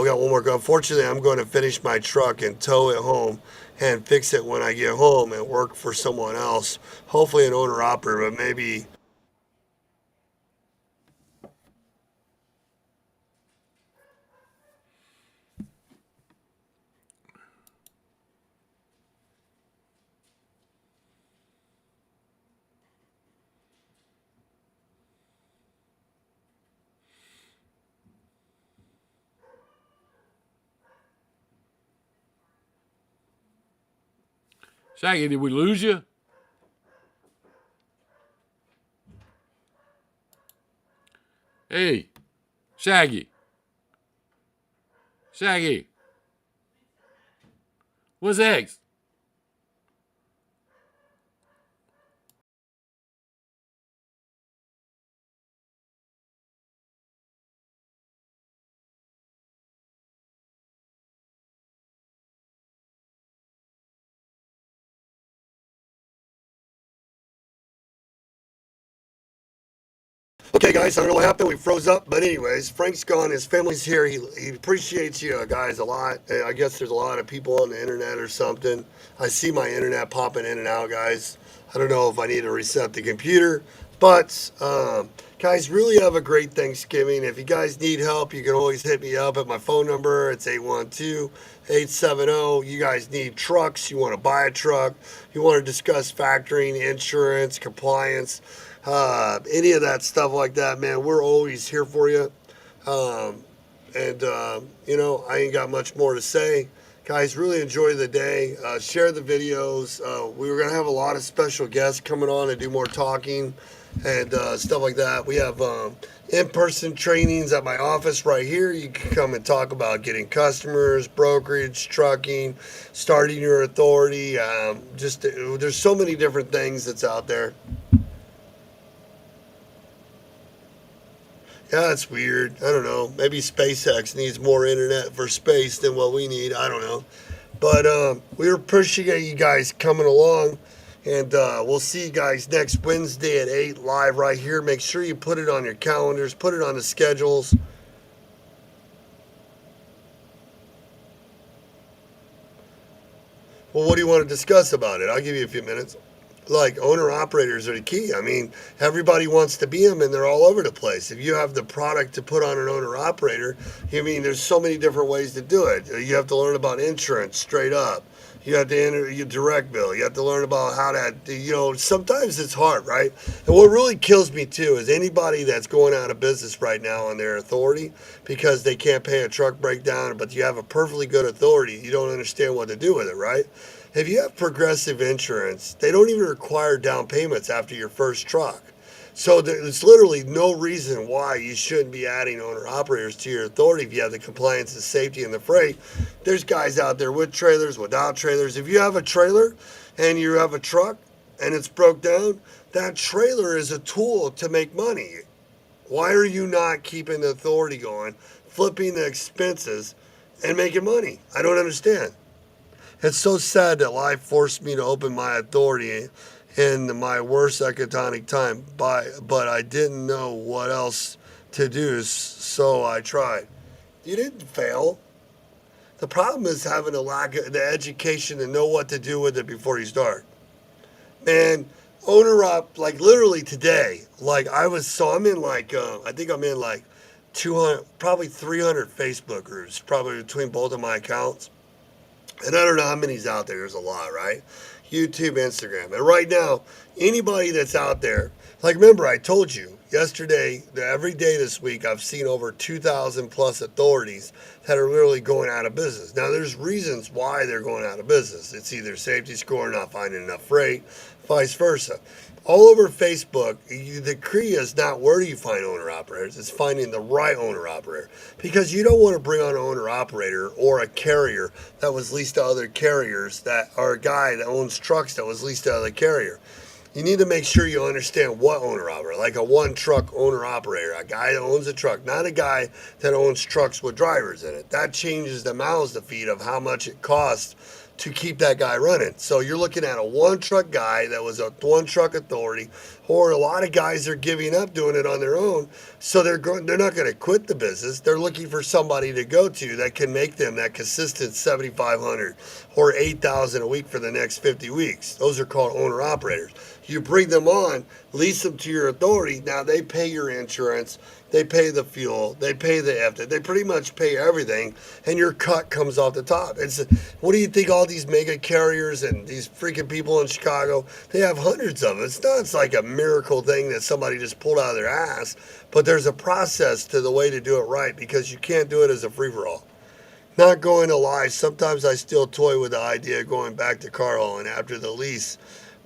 got one more. Unfortunately, I'm going to finish my truck and tow it home and fix it when I get home and work for someone else. Hopefully, an owner operator, but maybe. Shaggy, did we lose you? Hey, Shaggy. Shaggy. What's eggs? Okay, guys, I don't know what happened. We froze up, but anyways, Frank's gone. His family's here. He appreciates you guys a lot. I guess there's a lot of people on the internet or something. I see my internet popping in and out, guys. I don't know if I need to reset the computer, but guys, really have a great Thanksgiving. If you guys need help, you can always hit me up at my phone number. It's 812-870. You guys need trucks. You want to buy a truck. You want to discuss factoring, insurance, compliance, any of that stuff like that, man. We're always here for you. Um, I ain't got much more to say. Guys, really enjoy the day. Share the videos. We were going to have a lot of special guests coming on and do more talking and stuff like that. We have in-person trainings at my office right here. You can come and talk about getting customers, brokerage, trucking, starting your authority. There's so many different things that's out there. Yeah, it's weird. I don't know. Maybe SpaceX needs more internet for space than what we need. I don't know. But we appreciate you guys coming along. And we'll see you guys next Wednesday at 8 live right here. Make sure you put it on your calendars, put it on the schedules. Well, what do you want to discuss about it? I'll give you a few minutes. Like owner operators are the key. I mean, everybody wants to be them and they're all over the place. If you have the product to put on an owner operator, I mean, there's so many different ways to do it. You have to learn about insurance straight up. You have to enter your direct bill. You have to learn about how to, sometimes it's hard, right? And what really kills me too is anybody that's going out of business right now on their authority because they can't pay a truck breakdown, but you have a perfectly good authority. You don't understand what to do with it, right? If you have progressive insurance, they don't even require down payments after your first truck. So there's literally no reason why you shouldn't be adding owner operators to your authority if you have the compliance, the safety, and the freight. There's guys out there with trailers, without trailers. If you have a trailer and you have a truck and it's broke down, that trailer is a tool to make money. Why are you not keeping the authority going, flipping the expenses, and making money? I don't understand. It's so sad that life forced me to open my authority in my worst economic time, but I didn't know what else to do, so I tried. You didn't fail. The problem is having a lack of the education to know what to do with it before you start. Man, owner up, like literally today, like I'm in like, I think I'm in like 200, probably 300 Facebook groups, probably between both of my accounts. And I don't know how many's out there. There's a lot, right? YouTube, Instagram. And right now, anybody that's out there, like remember I told you yesterday that every day this week I've seen over 2,000 plus authorities that are literally going out of business. Now there's reasons why they're going out of business. It's either safety score, not finding enough freight, vice versa. All over Facebook, the key is not where do you find owner operators, it's finding the right owner operator. Because you don't want to bring on an owner operator or a carrier that was leased to other carriers, that or a guy that owns trucks that was leased to other carrier. You need to make sure you understand what owner operator, like a one truck owner operator, a guy that owns a truck, not a guy that owns trucks with drivers in it. That changes the mouths to feed of how much it costs to keep that guy running. So you're looking at a one truck guy that was a one truck authority, or a lot of guys are giving up doing it on their own. So they're not going to quit the business. They're looking for somebody to go to that can make them that consistent 7,500 or 8,000 a week for the next 50 weeks. Those are called owner operators. You bring them on, lease them to your authority. Now they pay your insurance, they pay the fuel, they pay the FT, they pretty much pay everything, and your cut comes off the top. What do you think all these mega carriers and these freaking people in Chicago, they have hundreds of them. It's like a miracle thing that somebody just pulled out of their ass, but there's a process to the way to do it right because you can't do it as a free-for-all. Not going to lie, sometimes I still toy with the idea of going back to car hauling after the lease,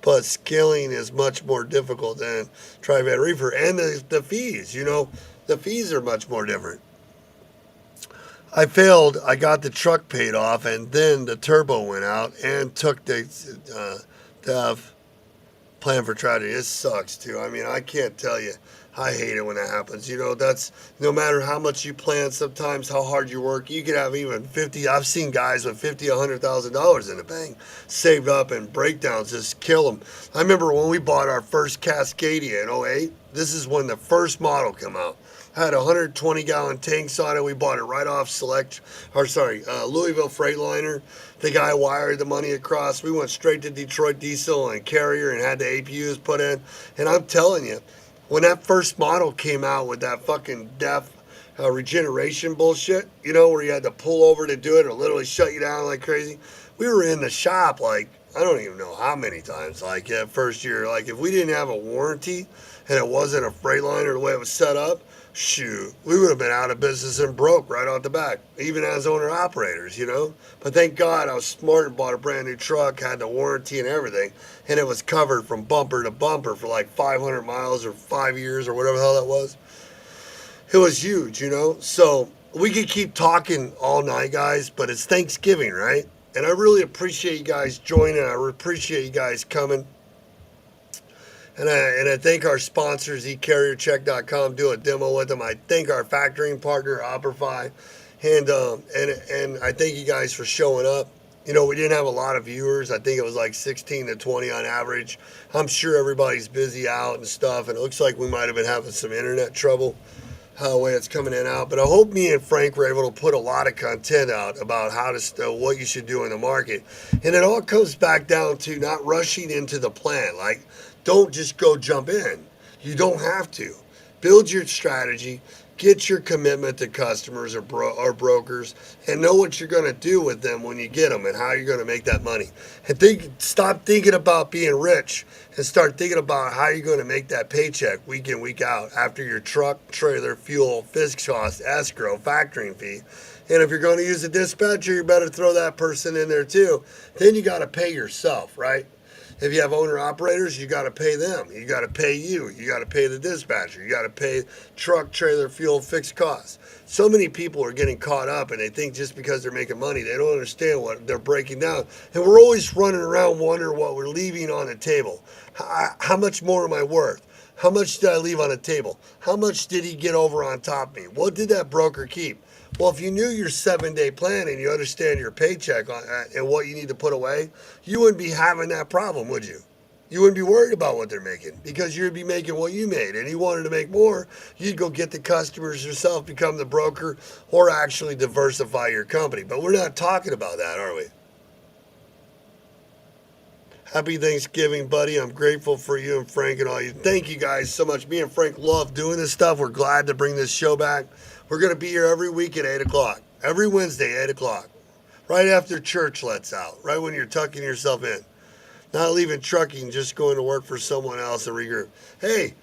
but scaling is much more difficult than tri-van reefer. And the fees, the fees are much more different. I failed. I got the truck paid off, and then the turbo went out and took the plan for tragedy. It sucks, too. I mean, I can't tell you. I hate it when that happens. That's no matter how much you plan, sometimes how hard you work, you could have even 50. I've seen guys with $50, $100,000 in the bank saved up, and breakdowns just kill them. I remember when we bought our first Cascadia in '08. This is when the first model came out. Had 120-gallon tanks on it. We bought it right off Louisville Freightliner. The guy wired the money across. We went straight to Detroit Diesel and Carrier and had the APUs put in. And I'm telling you, when that first model came out with that fucking DEF regeneration bullshit, where you had to pull over to do it or literally shut you down like crazy, we were in the shop like, I don't even know how many times, like that first year. Like if we didn't have a warranty and it wasn't a Freightliner the way it was set up, shoot, we would have been out of business and broke right off the back, even as owner operators, But thank God I was smart and bought a brand new truck, had the warranty and everything, and it was covered from bumper to bumper for like 500 miles or 5 years or whatever the hell that was. It was huge, So we could keep talking all night, guys, but it's Thanksgiving, right? And I really appreciate you guys joining. I appreciate you guys coming. And I think our sponsors, eCarrierCheck.com, do a demo with them. I think our factoring partner, Operify, and I thank you guys for showing up. We didn't have a lot of viewers. I think it was like 16 to 20 on average. I'm sure everybody's busy out and stuff, and it looks like we might have been having some internet trouble way it's coming in and out. But I hope me and Frank were able to put a lot of content out about what you should do in the market. And it all comes back down to not rushing into the plan. Like, don't just go jump in. You don't have to. Build your strategy, get your commitment to customers or brokers, and know what you're going to do with them when you get them and how you're going to make that money. And stop thinking about being rich and start thinking about how you're going to make that paycheck week in, week out after your truck, trailer, fuel, fixed cost, escrow, factoring fee. And if you're going to use a dispatcher, you better throw that person in there too. Then you got to pay yourself, right? If you have owner operators, you got to pay them. You got to pay you. You got to pay the dispatcher. You got to pay truck, trailer, fuel, fixed costs. So many people are getting caught up and they think just because they're making money, they don't understand what they're breaking down. And we're always running around wondering what we're leaving on the table. How much more am I worth? How much did I leave on the table? How much did he get over on top of me? What did that broker keep? Well, if you knew your 7-day plan and you understand your paycheck and what you need to put away, you wouldn't be having that problem, would you? You wouldn't be worried about what they're making because you'd be making what you made. And you wanted to make more, you'd go get the customers yourself, become the broker, or actually diversify your company. But we're not talking about that, are we? Happy Thanksgiving, buddy. I'm grateful for you and Frank and all you. Thank you guys so much. Me and Frank love doing this stuff. We're glad to bring this show back. We're going to be here every week at 8 o'clock. Every Wednesday, 8 o'clock. Right after church lets out. Right when you're tucking yourself in. Not leaving trucking, just going to work for someone else and regroup. Hey,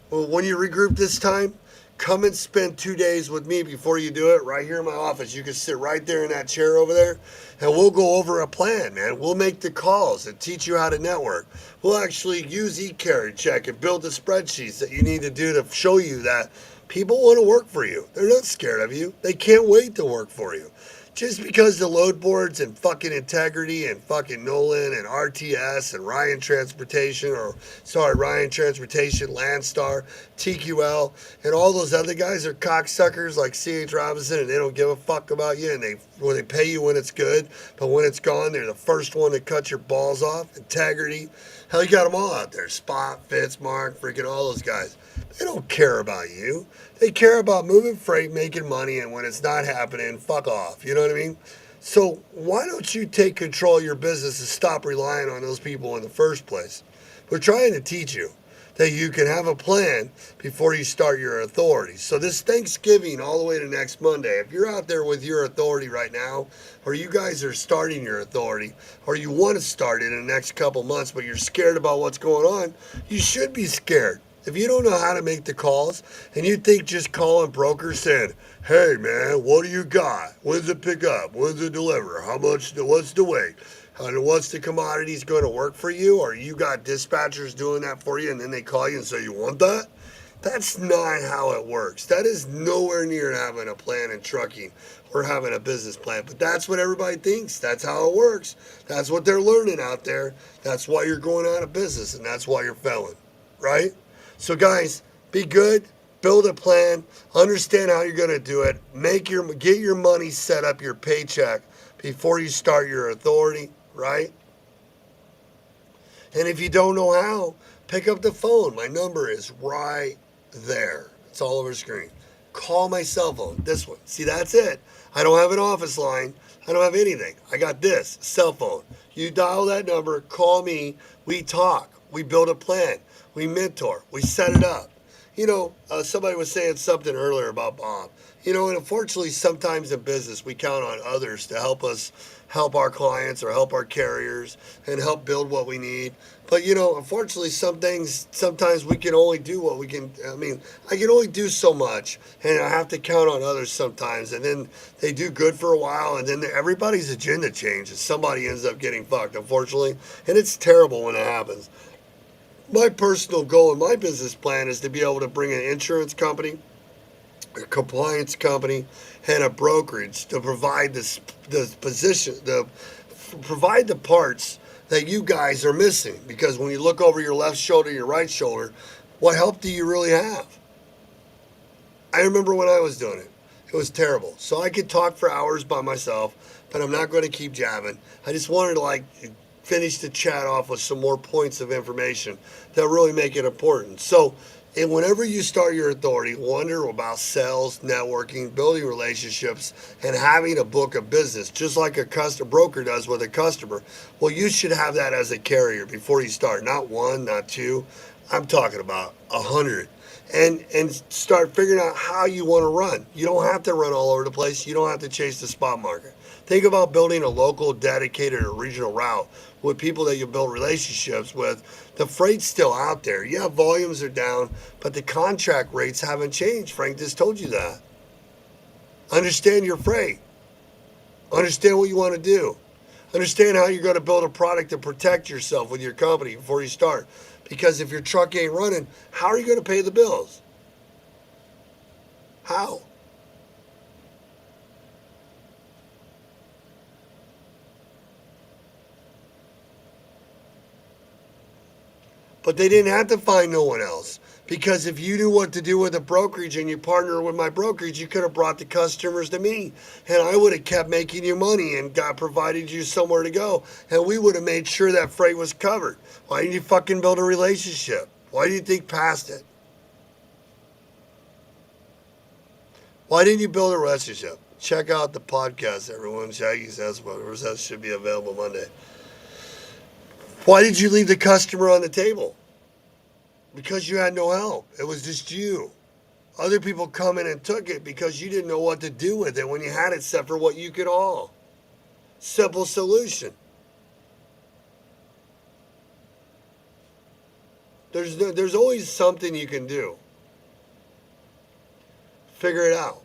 well, when you regroup this time, come and spend 2 days with me before you do it right here in my office. You can sit right there in that chair over there, and we'll go over a plan, man. We'll make the calls and teach you how to network. We'll actually use eCarrierCheck and build the spreadsheets that you need to do to show you that people want to work for you. They're not scared of you. They can't wait to work for you. Just because the load boards and fucking Integrity and fucking Nolan and RTS and Ryan Transportation, Landstar, TQL, and all those other guys are cocksuckers like C.H. Robinson, and they don't give a fuck about you, and they pay you when it's good, but when it's gone, they're the first one to cut your balls off. Integrity. Hell, you got them all out there. Spot, Fitz, Mark, freaking all those guys. They don't care about you. They care about moving freight, making money, and when it's not happening, fuck off. You know what I mean? So why don't you take control of your business and stop relying on those people in the first place? We're trying to teach you that you can have a plan before you start your authority. So this Thanksgiving all the way to next Monday, if you're out there with your authority right now, or you guys are starting your authority, or you want to start it in the next couple months, but you're scared about what's going on, you should be scared. If you don't know how to make the calls and you think just calling brokers saying, hey man, what do you got? When's it pick up? When's it deliver? What's the weight? What's the commodities going to work for you? Or you got dispatchers doing that for you and then they call you and say you want that? That's not how it works. That is nowhere near having a plan in trucking or having a business plan. But that's what everybody thinks. That's how it works. That's what they're learning out there. That's why you're going out of business and that's why you're failing, right? So guys, be good, build a plan, understand how you're going to do it, get your money set up, your paycheck before you start your authority, right? And if you don't know how, pick up the phone. My number is right there. It's all over the screen. Call my cell phone, this one. See, that's it. I don't have an office line. I don't have anything. I got this, cell phone. You dial that number, call me, we talk, we build a plan. We mentor. We set it up. Somebody was saying something earlier about Bob. And unfortunately, sometimes in business, we count on others to help us help our clients or help our carriers and help build what we need. But, unfortunately, sometimes we can only do what we can. I can only do so much, and I have to count on others sometimes. And then they do good for a while, and then everybody's agenda changes. Somebody ends up getting fucked, unfortunately. And it's terrible when it happens. My personal goal in my business plan is to be able to bring an insurance company, a compliance company, and a brokerage to provide provide the parts that you guys are missing. Because when you look over your left shoulder, your right shoulder, what help do you really have? I remember when I was doing it. It was terrible. So I could talk for hours by myself, but I'm not going to keep jabbing. I just wanted to finish the chat off with some more points of information that really make it important. So, and whenever you start your authority, wonder about sales, networking, building relationships, and having a book of business, just like a customer broker does with a customer. Well, you should have that as a carrier before you start. Not one, not two. I'm talking about 100. And start figuring out how you want to run. You don't have to run all over the place. You don't have to chase the spot market. Think about building a local, dedicated, or regional route with people that you build relationships with. The freight's still out there. Yeah, volumes are down, but the contract rates haven't changed. Frank just told you that. Understand your freight. Understand what you want to do. Understand how you're going to build a product to protect yourself with your company before you start. Because if your truck ain't running, how are you going to pay the bills? How? But they didn't have to find no one else. Because if you knew what to do with a brokerage and you partner with my brokerage, you could have brought the customers to me. And I would have kept making you money and provided you somewhere to go. And we would have made sure that freight was covered. Why didn't you fucking build a relationship? Why do you think past it? Why didn't you build a relationship? Check out the podcast, everyone. Shaggy says whatever says should be available Monday. Why did you leave the customer on the table? Because you had no help. It was just you. Other people come in and took it because you didn't know what to do with it when you had it set for what you could haul. Simple solution. There's always something you can do. Figure it out.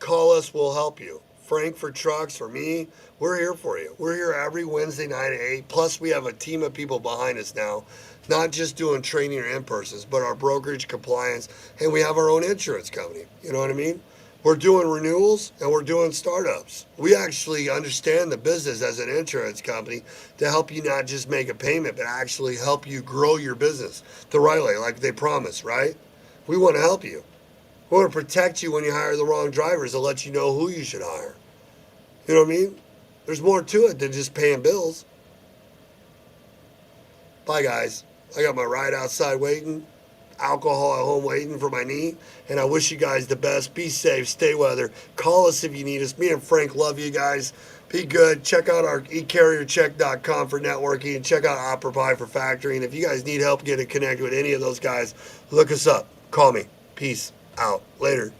Call us, we'll help you. Frank for trucks or me, we're here for you. We're here every Wednesday night at 8. Plus, we have a team of people behind us now, not just doing training or in-persons, but our brokerage compliance, and we have our own insurance company. You know what I mean? We're doing renewals and we're doing startups. We actually understand the business as an insurance company to help you not just make a payment, but actually help you grow your business the right way, like they promise, right? We want to help you. We want to protect you when you hire the wrong drivers and let you know who you should hire. You know what I mean? There's more to it than just paying bills. Bye, guys. I got my ride outside waiting, alcohol at home waiting for my knee, and I wish you guys the best. Be safe. Stay weather. Call us if you need us. Me and Frank love you guys. Be good. Check out our ecarriercheck.com for networking and check out Operabuy for factoring. If you guys need help getting connected with any of those guys, look us up. Call me. Peace out. Later.